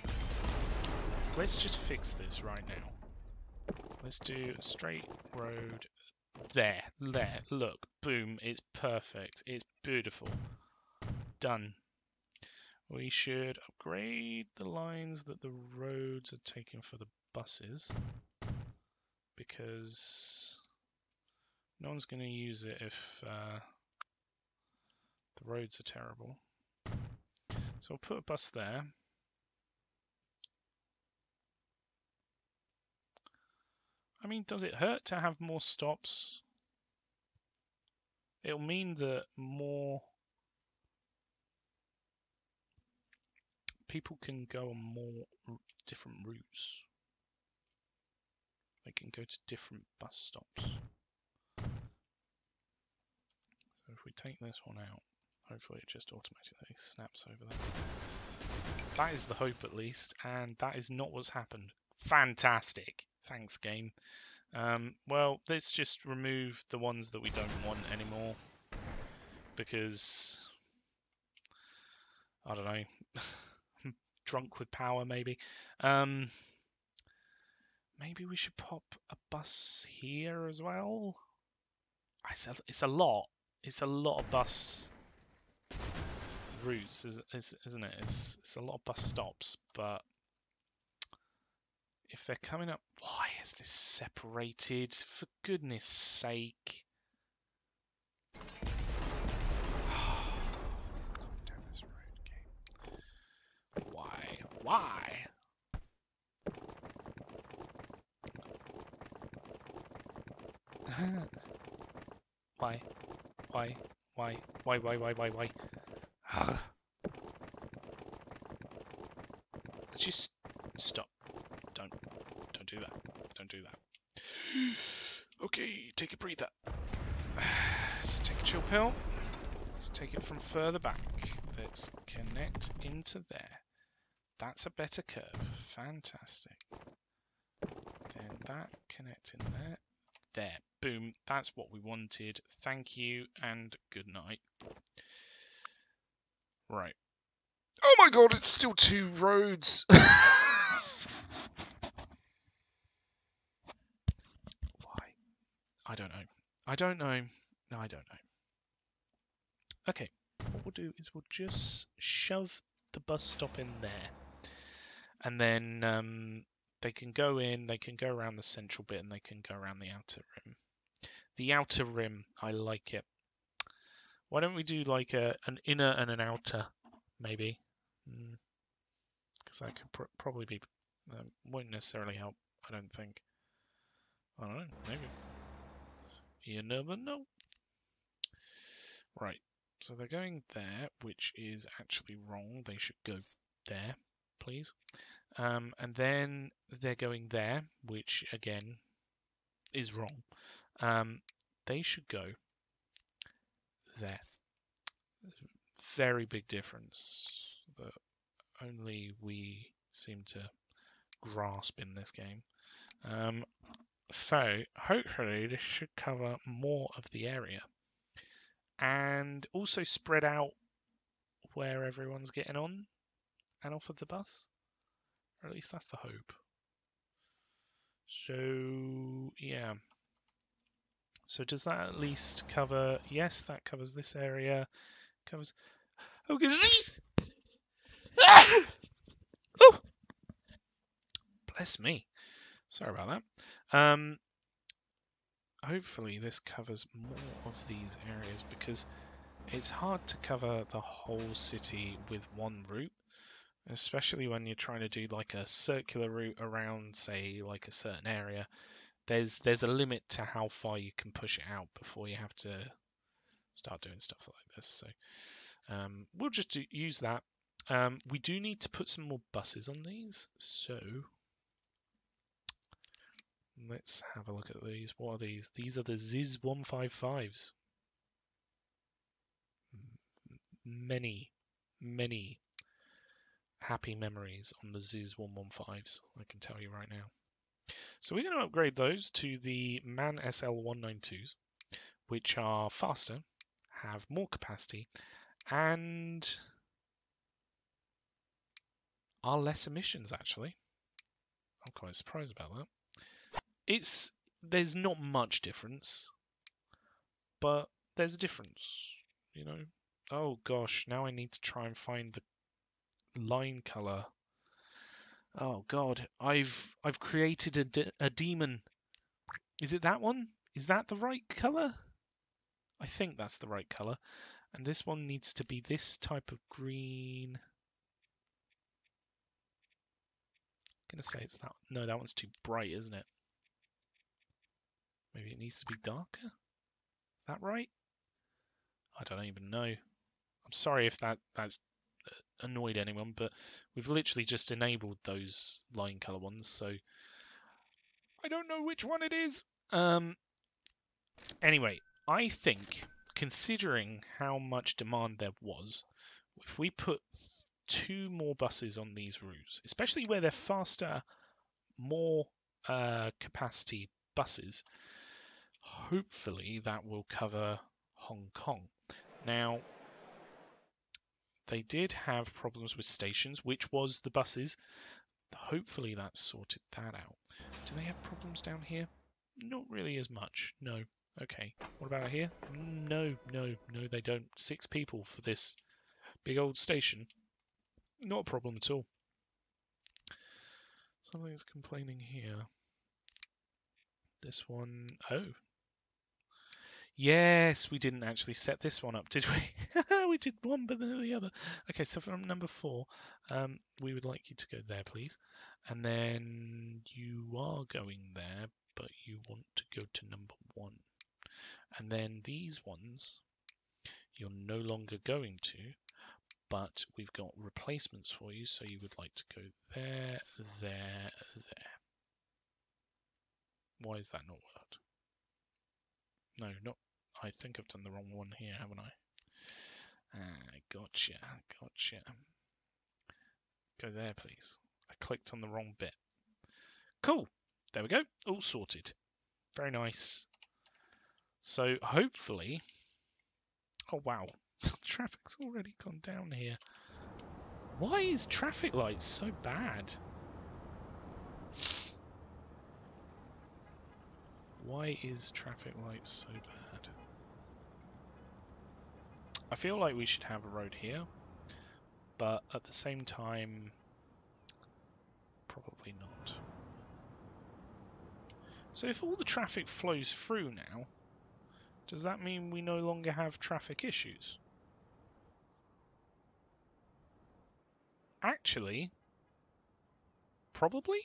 Let's just fix this right now. Let's do a straight road. There, look, boom, it's perfect, it's beautiful. Done. We should upgrade the lines that the roads are taking for the buses, because no one's going to use it if the roads are terrible. So I'll put a bus there. I mean, does it hurt to have more stops? It'll mean that more people can go on more different routes. They can go to different bus stops. So if we take this one out, hopefully it just automatically snaps over there. That is the hope, at least, and that is not what's happened. Fantastic. Thanks, game. Well, let's just remove the ones that we don't want anymore, because I don't know, drunk with power maybe. Maybe we should pop a bus here as well. It's a lot. It's a lot of bus routes, isn't it? It's a lot of bus stops, but if they're coming up, why is this separated? For goodness sake. Down this road, okay. Why? Why? Just stop. Don't do that. Don't do that. Okay, take a breather. Let's take a chill pill. Let's take it from further back. Let's connect into there. That's a better curve. Fantastic. Then that connect in there. There. Boom. That's what we wanted. Thank you and good night. Right. Oh my god, it's still 2 roads. Why? I don't know. No, I don't know. Okay, what we'll do is we'll just shove the bus stop in there. And then they can go in, they can go around the central bit, and they can go around the outer rim. The outer rim, I like it. Why don't we do like an inner and an outer, maybe? Because that could probably be... won't necessarily help, I don't think. I don't know, maybe. You never know. Right, so they're going there, which is actually wrong. They should go there, please. And then they're going there, which again is wrong. They should go there. Very big difference that only we seem to grasp in this game. So hopefully this should cover more of the area and also spread out where everyone's getting on and off of the bus. Or at least that's the hope. So, yeah. So does that at least cover... Yes, that covers this area. Covers... Oh, oh, bless me. Sorry about that. Hopefully this covers more of these areas because it's hard to cover the whole city with one route, especially when you're trying to do like a circular route around, say, like a certain area. There's a limit to how far you can push it out before you have to start doing stuff like this. So we'll just use that. We do need to put some more buses on these, so let's have a look at these. What are these? These are the ZIS 155s. Many happy memories on the ZIS 115s, I can tell you right now. So we're going to upgrade those to the MAN SL 192s, which are faster, have more capacity, and are less emissions, actually. I'm quite surprised about that. There's not much difference, but there's a difference, you know. Oh gosh, now I need to try and find the line color. Oh god, I've created a demon. Is it that one? Is that the right color? I think that's the right color. And this one needs to be this type of green. I'm gonna say it's that. No, that one's too bright, isn't it? Maybe it needs to be darker. Is that right? I don't even know. I'm sorry if that's annoyed anyone, but we've literally just enabled those line color ones, so I don't know which one it is. Anyway, I think, considering how much demand there was, if we put 2 more buses on these routes, especially where they're faster, more capacity buses, hopefully that will cover Hong Kong. Now, they did have problems with stations, which was the buses. Hopefully that sorted that out. Do they have problems down here? Not really as much, no. Okay, what about here? No, they don't. 6 people for this big old station. Not a problem at all. Something's complaining here. This one, oh. Yes, we didn't actually set this one up, did we? We did one but then the other. Okay, so from number 4, we would like you to go there, please. And then you are going there, but you want to go to number 1. And then these ones, you're no longer going to, but we've got replacements for you, so you would like to go there, there, there. Why is that not worked? No, not. I think I've done the wrong one here, haven't I? Gotcha. Go there, please. I clicked on the wrong bit. Cool. There we go. All sorted. Very nice. So hopefully... Oh, wow. Traffic's already gone down here. Why is traffic lights so bad? Why is traffic lights so bad? I feel like we should have a road here, but at the same time, probably not. So if all the traffic flows through now, does that mean we no longer have traffic issues? Actually, probably.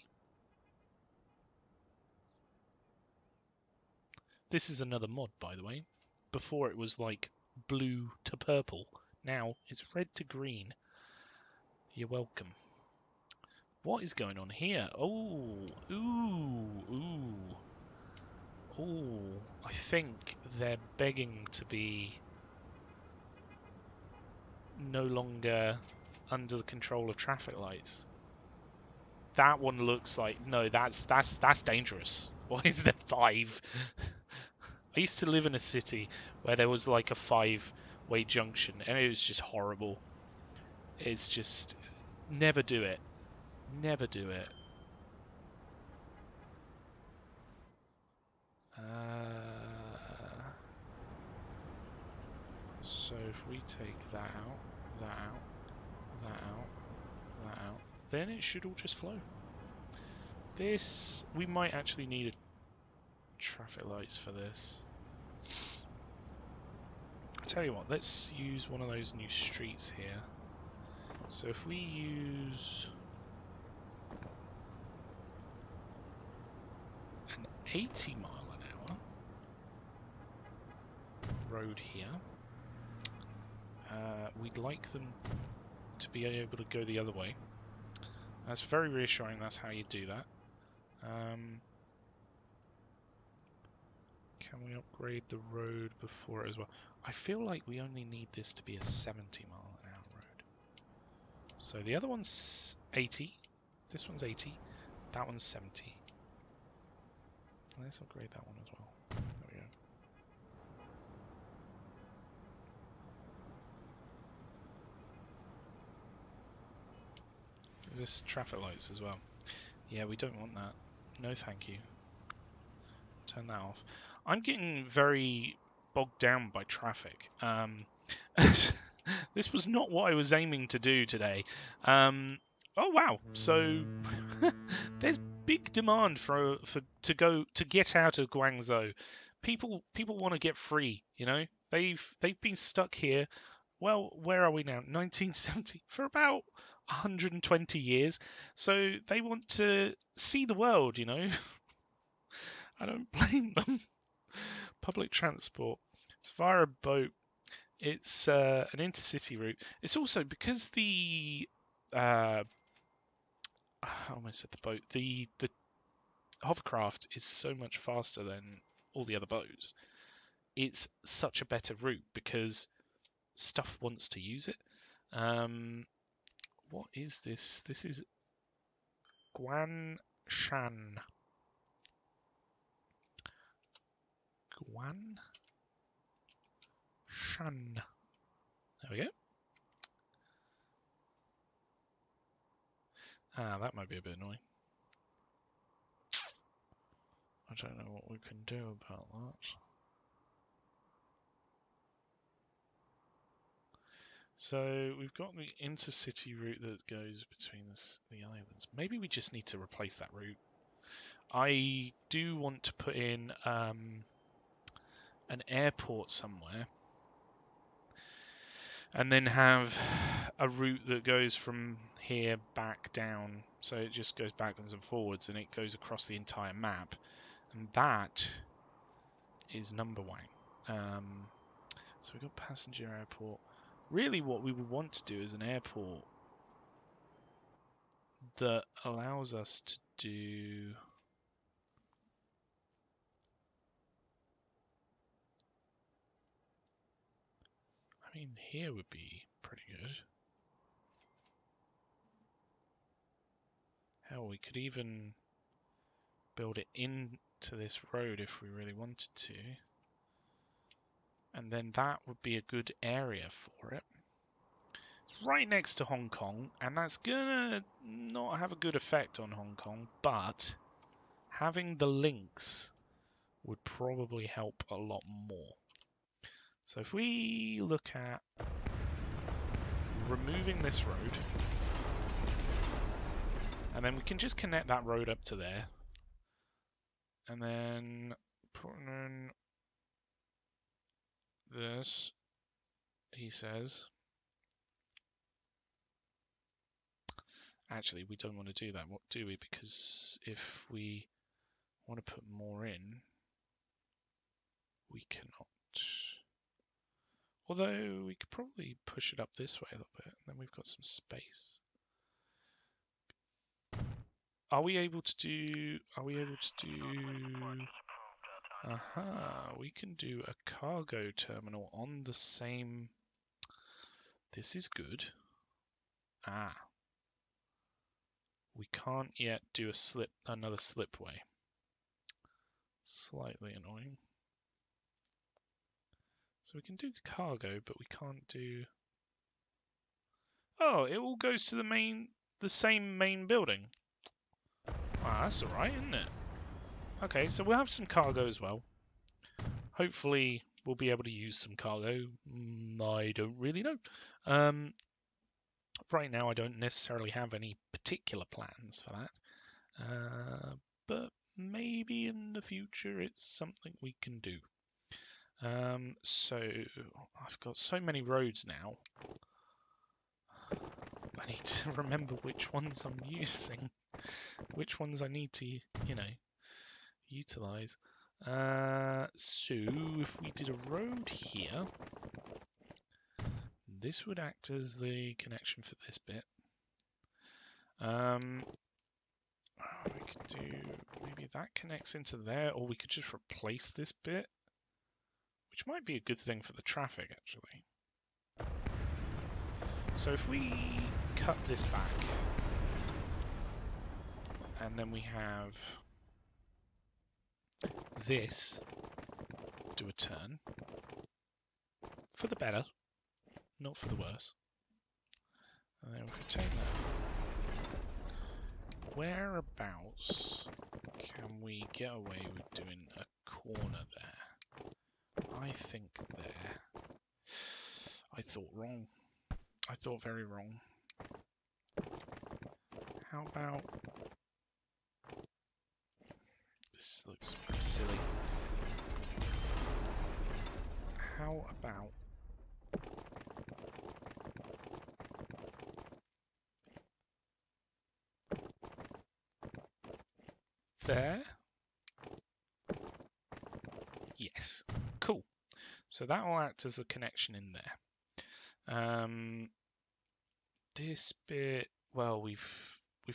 This is another mod, by the way. Before it was like blue to purple. Now it's red to green. You're welcome. What is going on here? Oh, ooh. I think they're begging to be no longer under the control of traffic lights. That one looks like, no, that's dangerous. Why is there 5? I used to live in a city where there was like a 5-way junction, and it was just horrible. It's just, never do it. Never do it. So if we take that out, that out, that out, that out, then it should all just flow. This, we might actually need a traffic lights for this. I'll tell you what, let's use one of those new streets here. So if we use an 80 mile an hour road here, we'd like them to be able to go the other way. That's very reassuring, that's how you do that. Can we upgrade the road before it as well? I feel like we only need this to be a 70 mile an hour road. So the other one's 80, this one's 80, that one's 70. Let's upgrade that one as well. There we go. Is this traffic lights as well? Yeah, we don't want that. No thank you. Turn that off. I'm getting very bogged down by traffic. This was not what I was aiming to do today. Oh wow! So there's big demand to get out of Guangzhou. People want to get free. You know, they've been stuck here. Well, where are we now? 1970 for about 120 years. So they want to see the world. You know. I don't blame them. Public transport. It's via a boat. It's an intercity route. It's also because the I almost said the boat. The hovercraft is so much faster than all the other boats. It's such a better route because stuff wants to use it. What is this? This is Guanshan. Guanshan. There we go. That might be a bit annoying. I don't know what we can do about that. So we've got the intercity route that goes between the islands. Maybe we just need to replace that route. I do want to put in an airport somewhere and then have a route that goes from here back down. So it just goes backwards and forwards and it goes across the entire map. And that is number one. So we've got passenger airport. Really what we would want to do is an airport that allows us to do... I mean, here would be pretty good. Hell, we could even build it into this road if we really wanted to. And then that would be a good area for it. It's right next to Hong Kong, and that's gonna not have a good effect on Hong Kong, but having the links would probably help a lot more. So if we look at removing this road, and then we can just connect that road up to there, and then putting in this, he says. Actually, we don't want to do that, what do we? Because if we want to put more in, we cannot. Although we could probably push it up this way a little bit, and then we've got some space. Are we able to do... Aha, we can do a cargo terminal on the same... This is good. Ah. We can't yet do another slipway. Slightly annoying. So we can do cargo, but we can't do... Oh, it all goes to the same main building. Ah, that's alright, isn't it? Okay, so we'll have some cargo as well. Hopefully we'll be able to use some cargo. I don't really know. Right now I don't necessarily have any particular plans for that. But maybe in the future it's something we can do. So I've got so many roads now. I need to remember which ones I'm using, which ones I need to, utilize. So if we did a road here, this would act as the connection for this bit. We could do, maybe that connects into there, or we could just replace this bit, which might be a good thing for the traffic, actually. So if we cut this back, and then we have this do a turn, for the better, not for the worse. And then we can take that. Whereabouts can we get away with doing a corner there? I think there. I thought wrong. I thought very wrong. How about... This looks silly. How about... There? Yes. Cool. So that will act as a connection in there. This bit, well, we've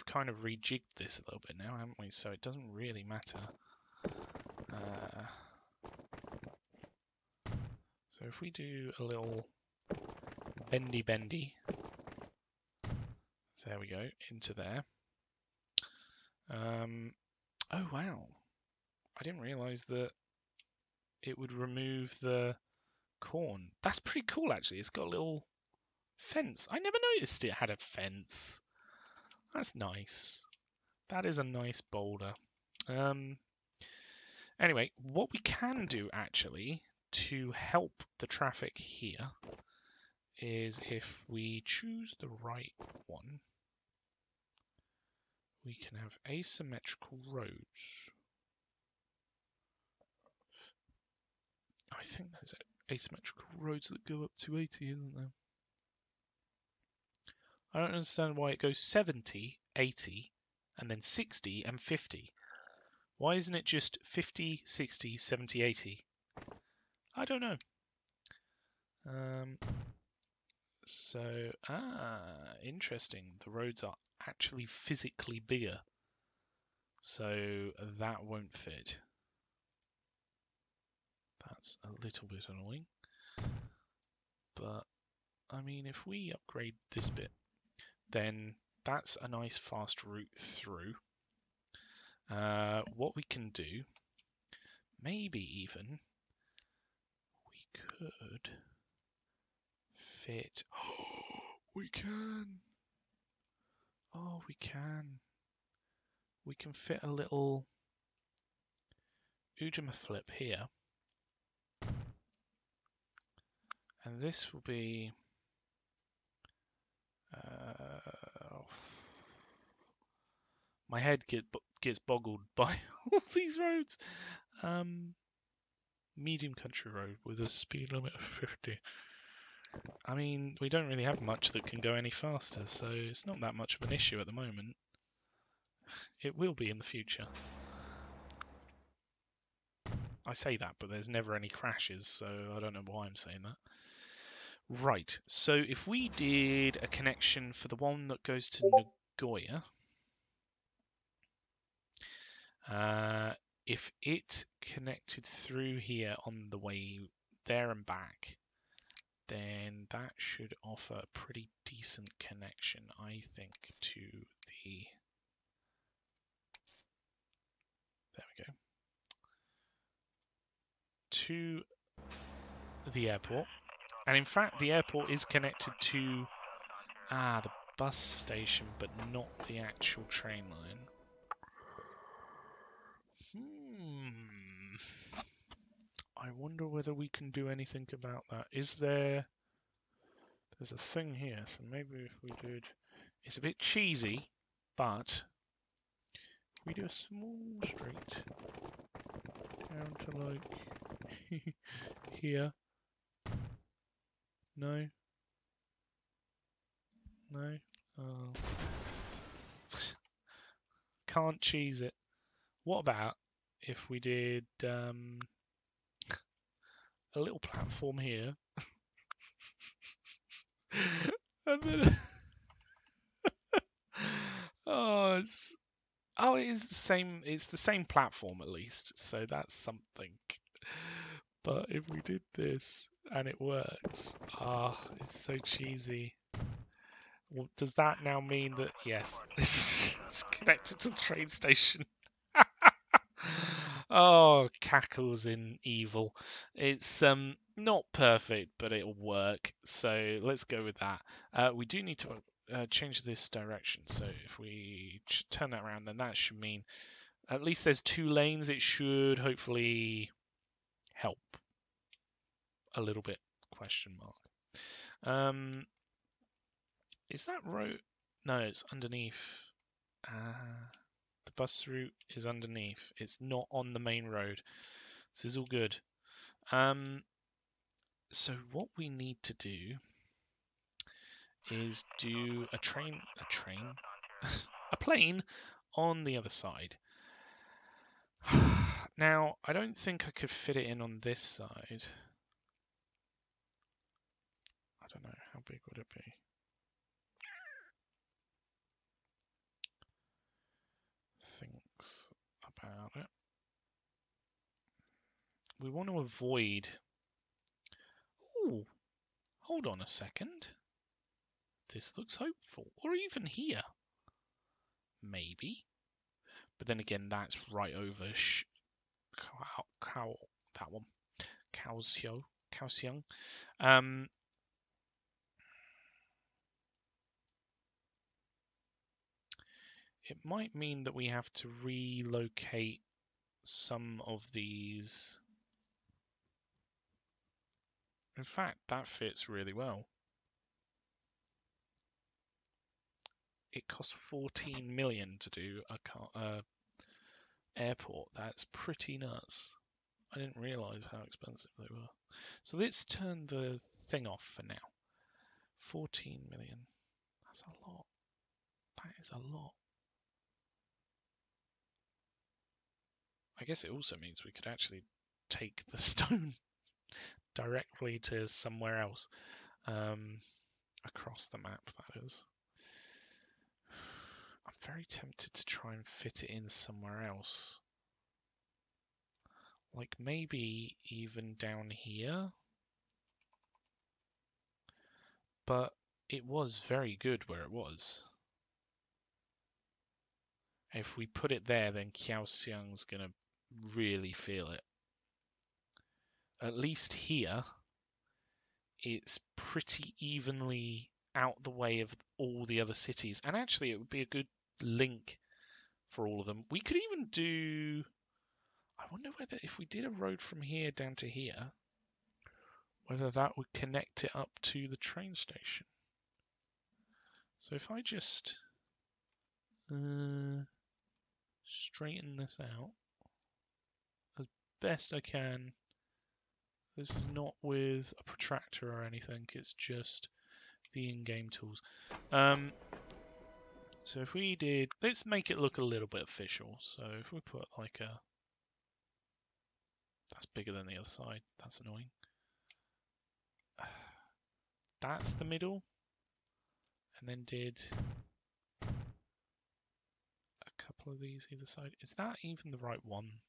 kind of rejigged this a little bit now, haven't we? So it doesn't really matter. So if we do a little bendy, there we go, into there. Oh wow, I didn't realise that it would remove the corn. That's pretty cool, actually. It's got a little fence. I never noticed it had a fence. That's nice. That is a nice boulder. Anyway, what we can do actually to help the traffic here is if we choose the right one, we can have asymmetrical roads. I think there's asymmetrical roads that go up to 80, isn't there? I don't understand why it goes 70, 80, and then 60 and 50. Why isn't it just 50, 60, 70, 80? I don't know. Interesting. The roads are actually physically bigger. So that won't fit. That's a little bit annoying. But, I mean, if we upgrade this bit, then that's a nice fast route through. What we can do, maybe even, we could fit... Oh, we can! Oh, we can. We can fit a little Ujima flip here. And this will be... my head gets boggled by all these roads. Medium country road with a speed limit of 50. I mean, we don't really have much that can go any faster, so it's not that much of an issue at the moment. It will be in the future. I say that, but there's never any crashes, so I don't know why I'm saying that. Right, so if we did a connection for the one that goes to Nagoya, if it connected through here on the way there and back, then that should offer a pretty decent connection, I think, to the... There we go. To the airport. And in fact, the airport is connected to the bus station, but not the actual train line. I wonder whether we can do anything about that. Is there... There's a thing here, so maybe if we did... It's a bit cheesy, but if we do a small street down to like here. No. No. Oh. Can't cheese it. What about if we did a little platform here, and then it is the same. It's the same platform at least, so that's something. But if we did this and it works, it's so cheesy. Well, does that now mean that yes, it's connected to the train station? Oh, cackles in evil. It's not perfect, but it'll work. So let's go with that. We do need to change this direction. So if we turn that around, then that should mean at least there's 2 lanes. It should hopefully help a little bit. Question mark. Is that road? No, it's underneath. The bus route is underneath. It's not on the main road. This is all good. So what we need to do is do a plane on the other side. Now, I don't think I could fit it in on this side. I don't know, how big would it be? Thinks about it. We want to avoid... Ooh, hold on a second. This looks hopeful. Or even here. Maybe. But then again, that's right over that one. Kaohsiung. It might mean that we have to relocate some of these. In fact, that fits really well. It costs 14 million to do a airport. That's pretty nuts. I didn't realize how expensive they were. So let's turn the thing off for now. 14 million. That's a lot. That is a lot. I guess it also means we could actually take the stone directly to somewhere else. Across the map, that is. I'm very tempted to try and fit it in somewhere else. Like maybe even down here. But it was very good where it was. If we put it there, then Kaohsiung's going to really feel it. At least here, it's pretty evenly out the way of all the other cities. And actually, it would be a good link for all of them. We could even do... I wonder whether if we did a road from here down to here, whether that would connect it up to the train station. So if I just straighten this out as best I can. This is not with a protractor or anything, it's just the in-game tools. So if we did, let's make it look a little bit official. So if we put like a, that's bigger than the other side, that's annoying. That's the middle. And then did a couple of these either side. Is that even the right one?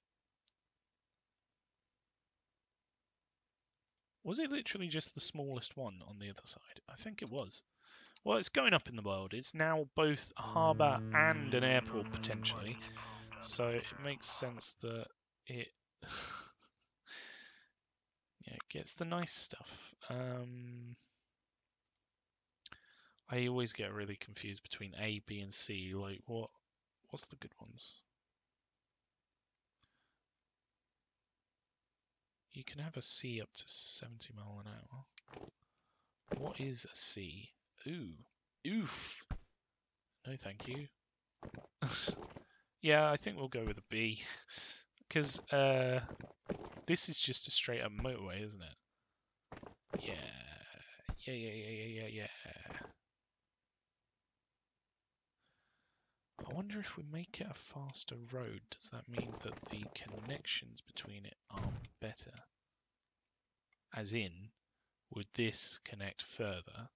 Was it literally just the smallest one on the other side? I think it was. Well, it's going up in the world. It's now both a harbour and an airport, potentially. So it makes sense that it yeah, it gets the nice stuff. I always get really confused between A, B, and C. Like, what's the good ones? You can have a C up to 70 mile an hour. What is a C? Ooh. Oof. No, thank you. Yeah, I think we'll go with a B. Because this is just a straight up motorway, isn't it? Yeah. Yeah. I wonder if we make it a faster road, does that mean that the connections between it are better? As in, would this connect further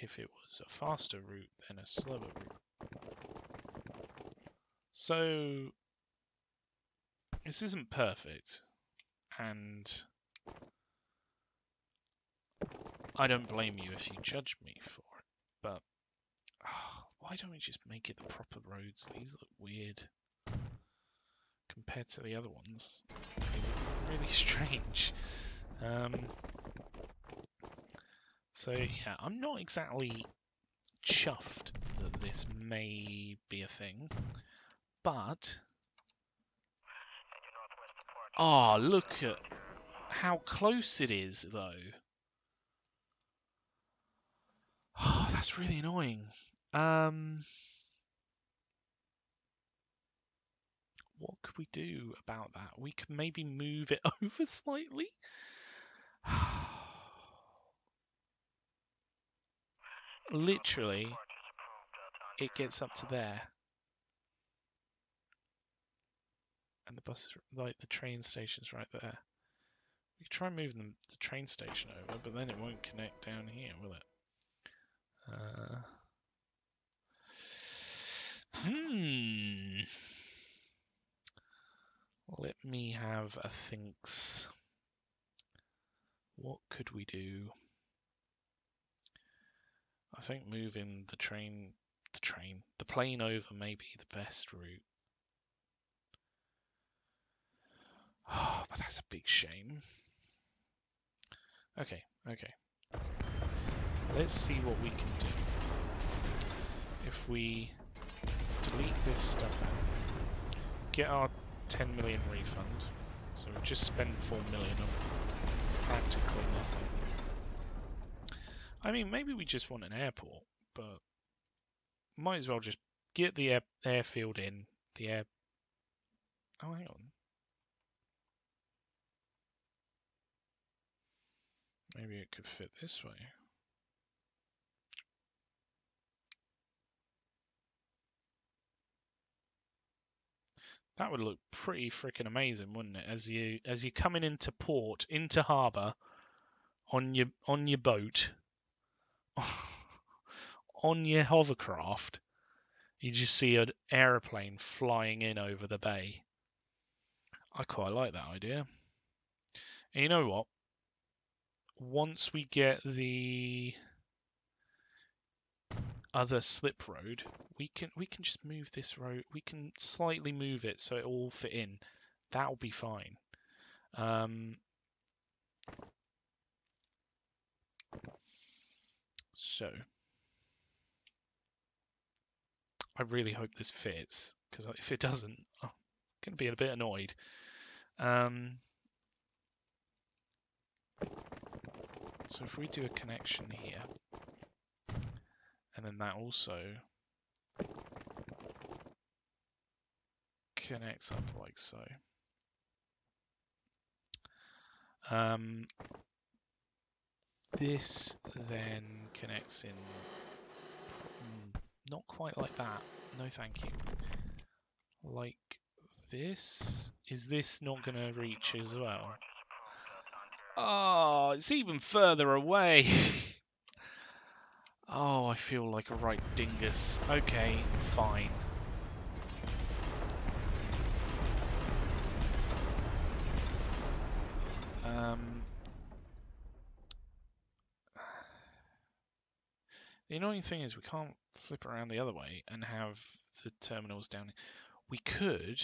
if it was a faster route than a slower route? So, this isn't perfect, and I don't blame you if you judge me for it, but why don't we just make it the proper roads? These look weird compared to the other ones. They look really strange. So yeah, I'm not exactly chuffed that this may be a thing, but oh, look at how close it is, though. Oh, that's really annoying. What could we do about that? We could maybe move it over slightly. Literally, it gets up to there. And the bus, like the train station's right there. We could try and move the train station over, but then it won't connect down here, will it? Let me have a thinks. What could we do? I think moving the plane over may be the best route. Oh, but that's a big shame. Okay. Let's see what we can do. If we delete this stuff out, get our 10 million refund, so we've just spent 4 million on practically nothing. I mean, maybe we just want an airport, but might as well just get the airfield in, Oh, hang on. Maybe it could fit this way. That would look pretty freaking amazing, wouldn't it? As you're coming into port, into harbour, on your boat, on your hovercraft, you just see an aeroplane flying in over the bay. I quite like that idea. And you know what? Once we get the other slip road, we can just move this road. We can slightly move it so it all fit in. That'll be fine. So I really hope this fits, because if it doesn't, I'm going to be a bit annoyed. So if we do a connection here, and then that also connects up like so. This then connects in not quite like that. No, thank you. Like this. Is this not going to reach as well? Oh, it's even further away. Oh, I feel like a right dingus. Okay, fine. The annoying thing is we can't flip around the other way and have the terminals down. We could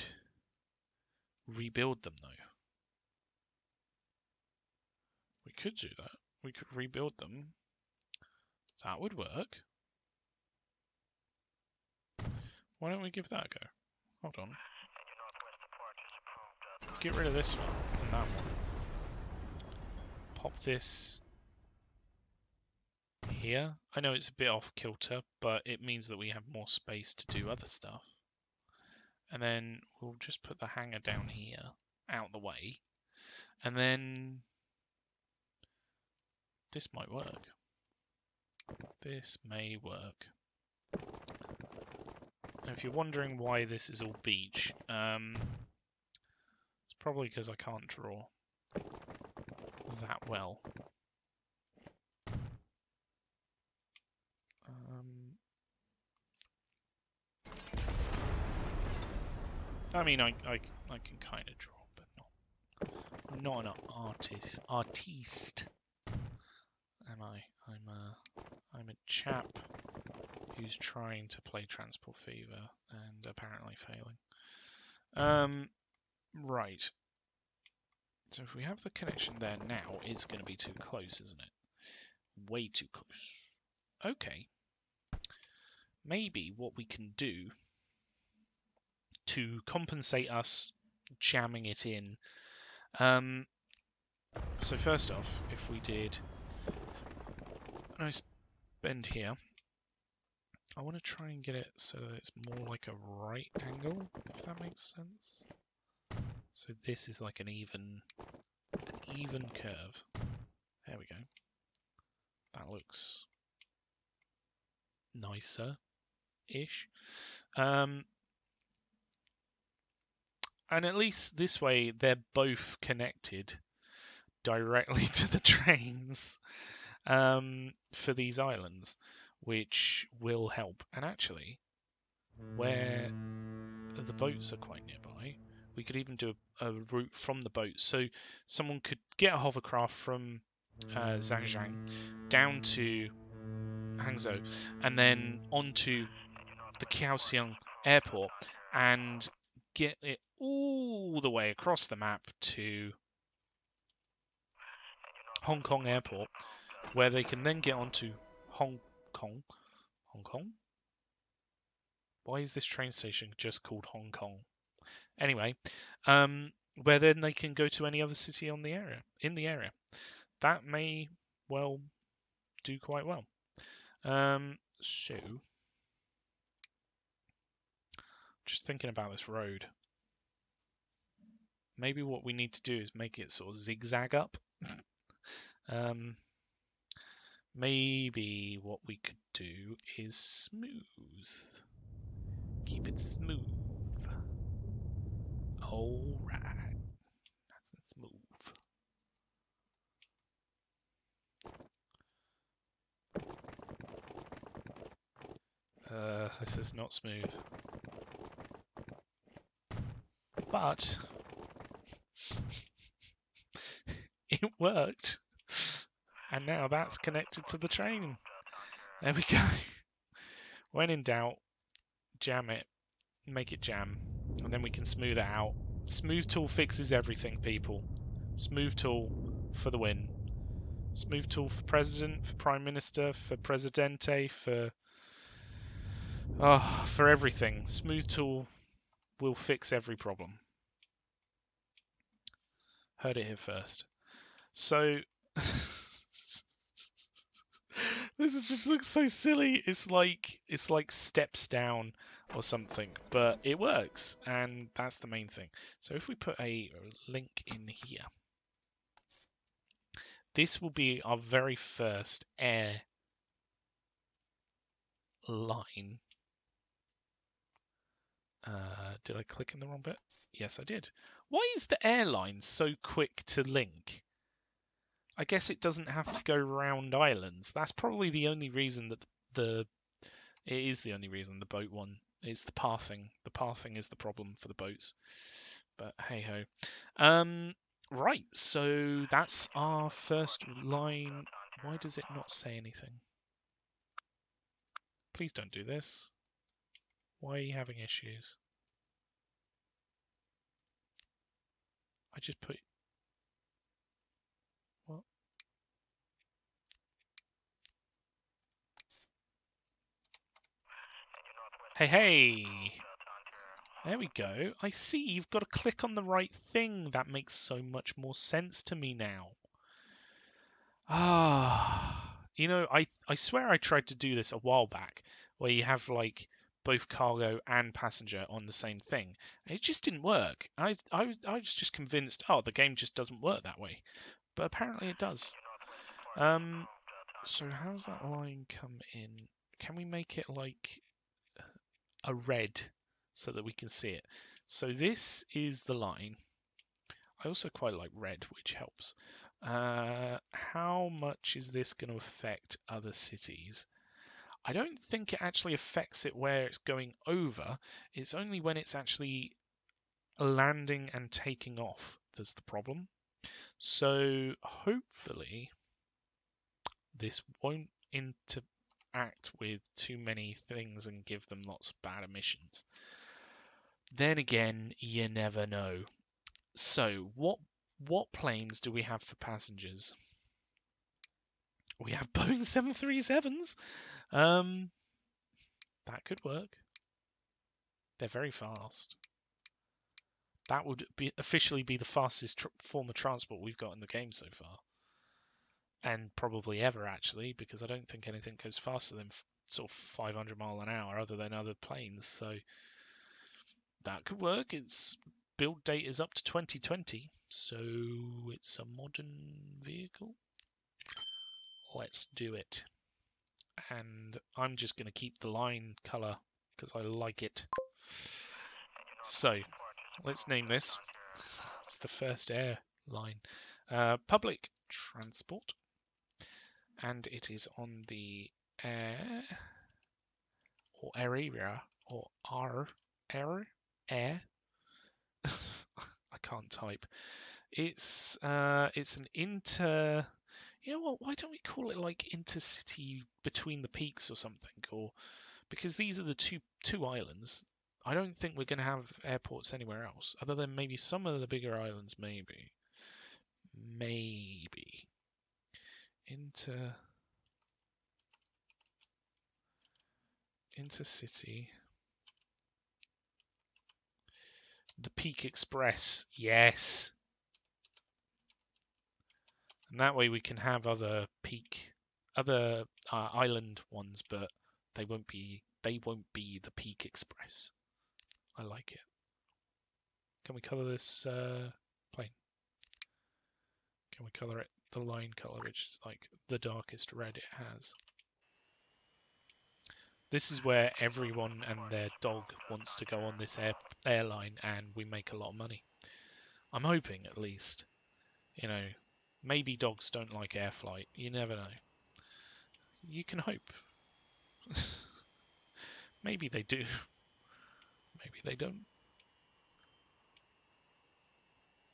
rebuild them, though. We could do that. We could rebuild them. That would work. Why don't we give that a go? Hold on. Get rid of this one and that one. pop this here. I know it's a bit off kilter, but it means that we have more space to do other stuff. And then we'll just put the hanger down here, out the way. And then this might work. This may work. Now, if you're wondering why this is all beach, it's probably because I can't draw that well. I mean, I can kind of draw, but not an artiste. Am I? I'm a chap who's trying to play Transport Fever and apparently failing. Right. So if we have the connection there now, it's going to be too close, isn't it? Way too close. Okay. Maybe what we can do to compensate us jamming it in. So first off, if we did a nice bend here, I want to try and get it so that it's more like a right angle, if that makes sense. So this is like an even curve. There we go. That looks nicer-ish. And at least this way, they're both connected directly to the trains for these islands, which will help. And actually, where the boats are quite nearby, we could even do a route from the boat. So someone could get a hovercraft from Zhangjiang down to Hangzhou and then onto the Kaohsiung airport and get it all the way across the map to Hong Kong airport, where they can then get onto Hong Kong? Why is this train station just called Hong Kong? Anyway, where then they can go to any other city in the area. That may well do quite well. So, just thinking about this road. Maybe what we need to do is make it sort of zigzag up. Maybe what we could do is smooth. Keep it smooth. Alright. Nice and smooth. This is not smooth. But it worked. And now that's connected to the train. There we go. When in doubt, jam it. Make it jam. And then we can smooth it out. Smooth tool fixes everything, people. Smooth tool for the win. Smooth tool for president, for prime minister, for presidente, for everything. Smooth tool will fix every problem. Heard it here first. So this just looks so silly. It's like steps down or something, but it works, and that's the main thing. So if we put a link in here, this will be our very first air line. Did I click in the wrong bit? Yes, I did. Why is the airline so quick to link? I guess it doesn't have to go round islands. That's probably the only reason that it is the only reason the boat one is the pathing. The pathing is the problem for the boats. But hey ho. Right, so that's our first line. Why does it not say anything? Please don't do this. Why are you having issues? I just put... What? Hey! There we go. I see, you've got to click on the right thing. That makes so much more sense to me now. Ah, you know, I swear I tried to do this a while back, where you have like both cargo and passenger on the same thing. It just didn't work. I was just convinced, oh, the game just doesn't work that way, but apparently it does. So how's that line come in? Can we make it like a red so that we can see it? So this is the line. I also quite like red, which helps. How much is this going to affect other cities? I don't think it actually affects it where it's going over. It's only when it's actually landing and taking off that's the problem. So hopefully this won't interact with too many things and give them lots of bad emissions. Then again, you never know. So what planes do we have for passengers? We have Boeing 737s. That could work. They're very fast. That would officially be the fastest form of transport we've got in the game so far. And probably ever, actually, because I don't think anything goes faster than sort of 500 mile an hour other than other planes. So that could work. Its build date is up to 2020. So it's a modern vehicle. Let's do it. And I'm just going to keep the line color because I like it. So let's name this. It's the first airline. Public transport. And it is on the air or area or air. I can't type. It's an inter. You know what? Why don't we call it like intercity between the peaks or something? Or because these are the two islands. I don't think we're going to have airports anywhere else, other than maybe some of the bigger islands. Maybe intercity. The Peak Express, yes. And that way we can have other island ones, but they won't be the Peak Express. I like it. Can we color this plane? Can we color it the line color, which is like the darkest red it has? This is where everyone and their dog wants to go on this airline, and we make a lot of money. I'm hoping, at least. You know, maybe dogs don't like air flight. You never know. You can hope. Maybe they do. Maybe they don't.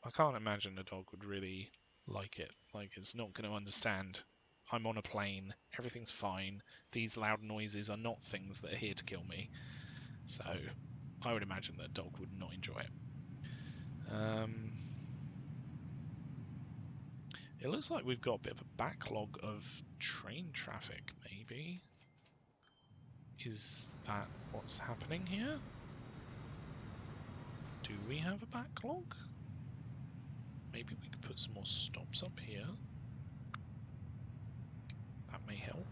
I can't imagine a dog would really like it. Like, it's not going to understand. I'm on a plane. Everything's fine. These loud noises are not things that are here to kill me. So, I would imagine that a dog would not enjoy it. It looks like we've got a bit of a backlog of train traffic, maybe. Is that what's happening here? Do we have a backlog? Maybe we could put some more stops up here. That may help.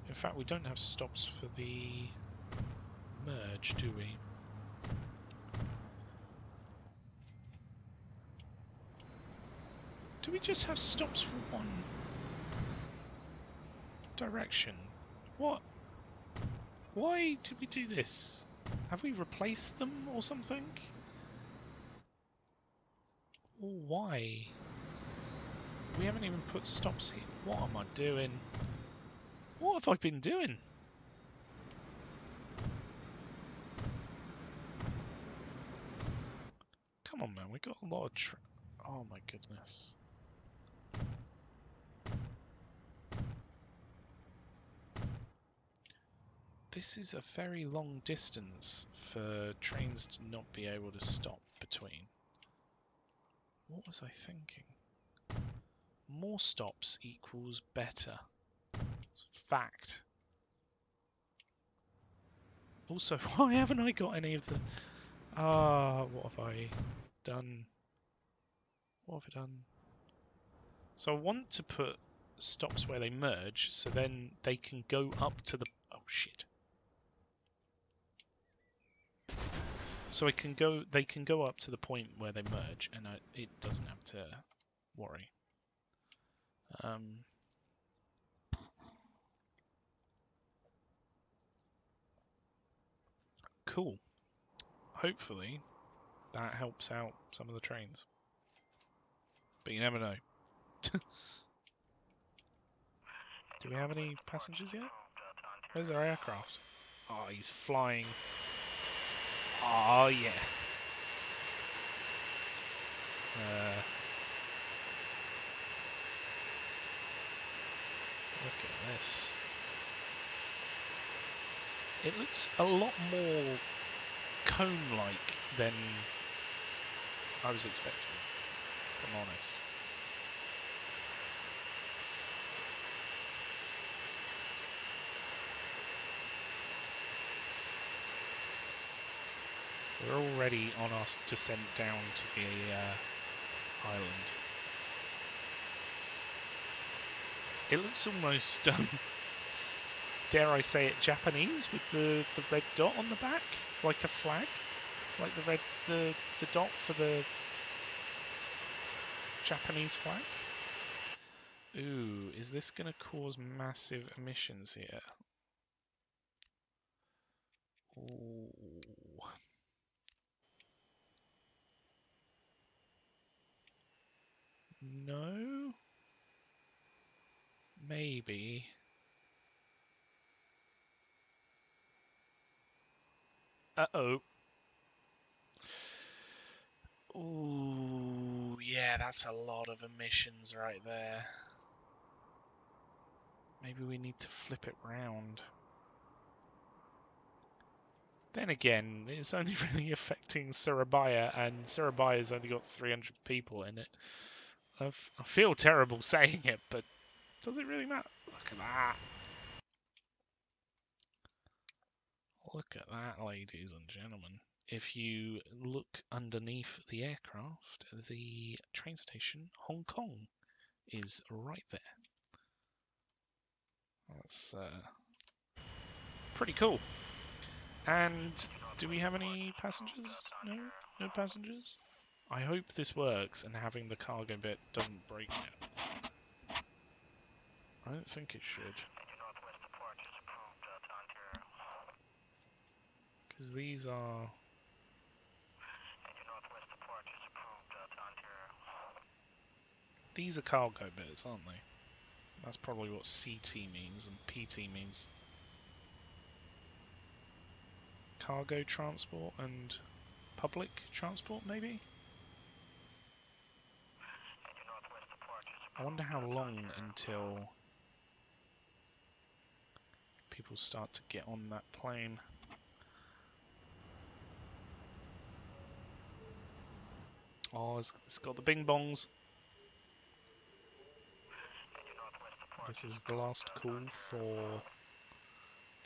In fact, we don't have stops for the merge, do we? Do we just have stops for one direction? What? Why did we do this? Have we replaced them or something? Or why? We haven't even put stops here. What am I doing? What have I been doing? Come on, man. We got a lot of oh my goodness. This is a very long distance for trains to not be able to stop between. What was I thinking? More stops equals better. Fact. Also, why haven't I got any of the... what have I done? What have I done? So I want to put stops where they merge, so then they can go up to the... Oh, shit. So they can go up to the point where they merge, and it doesn't have to worry. Cool. Hopefully that helps out some of the trains. But you never know. Do we have any passengers yet? Where's our aircraft? Oh, he's flying. Oh, yeah. Look at this. It looks a lot more cone-like than I was expecting, if I'm honest. We're already on our descent down to the island. It looks almost, dare I say it, Japanese, with the red dot on the back, like a flag, like the dot for the Japanese flag. Ooh, is this going to cause massive emissions here? Ooh. No? Maybe. Uh-oh. Ooh, yeah, that's a lot of emissions right there. Maybe we need to flip it round. Then again, it's only really affecting Surabaya, and Surabaya's only got 300 people in it. I feel terrible saying it, but does it really matter? Look at that. Look at that, ladies and gentlemen. If you look underneath the aircraft, the train station, Hong Kong, is right there. That's pretty cool. And do we have any passengers? No? No passengers? I hope this works and having the cargo bit doesn't break it. I don't think it should. Because these are... These are cargo bits, aren't they? That's probably what CT means and PT means. Cargo transport and public transport, maybe? I wonder how long until people start to get on that plane. Oh, it's got the bing bongs. This is the last call for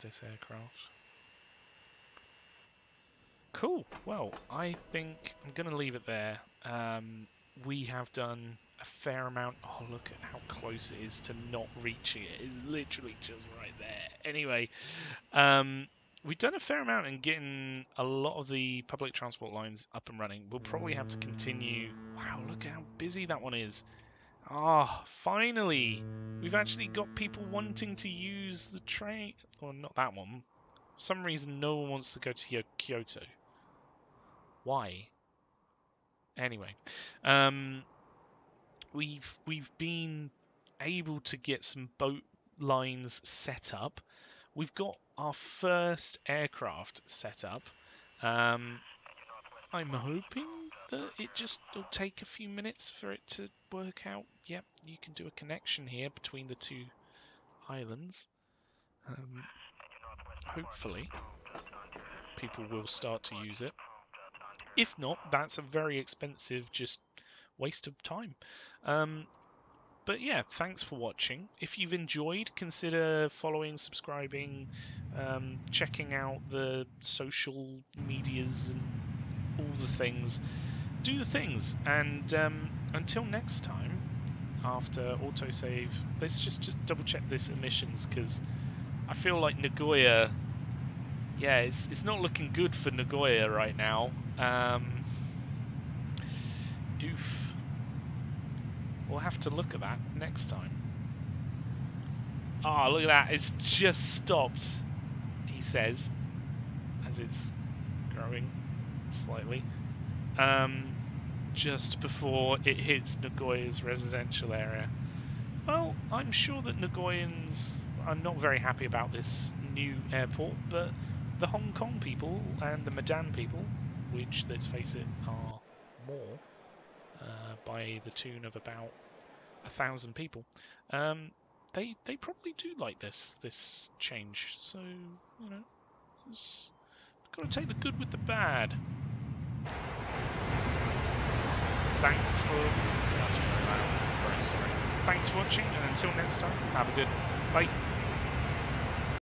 this aircraft. Cool. Well, I think I'm going to leave it there. We have done a fair amount. Oh, look at how close it is to not reaching it. It's literally just right there. Anyway, we've done a fair amount in getting a lot of the public transport lines up and running. We'll probably have to continue. Wow, look at how busy that one is. Ah, finally! We've actually got people wanting to use the train. Or not that one. For some reason, no one wants to go to Kyoto. Why? Anyway, we've been able to get some boat lines set up. We've got our first aircraft set up. I'm hoping that it'll take a few minutes for it to work out. Yep, you can do a connection here between the two islands. Hopefully, people will start to use it. If not, that's a very expensive just waste of time. But yeah, thanks for watching. If you've enjoyed, consider following, subscribing, checking out the social medias and all the things. Do the things, and until next time, after autosave, let's just double check this emissions, because I feel like Nagoya, yeah, it's not looking good for Nagoya right now. Oof. We'll have to look at that next time. Ah, look at that. It's just stopped, he says, as it's growing slightly. Just before it hits Nagoya's residential area. Well, I'm sure that Nagoyans are not very happy about this new airport, but the Hong Kong people and the Medan people, which, let's face it, are more, by the tune of about 1,000 people, they probably do like this change. So, you know, it's got to take the good with the bad. Thanks for... That's very loud. Very sorry. Thanks for watching, and until next time, have a good... Bye.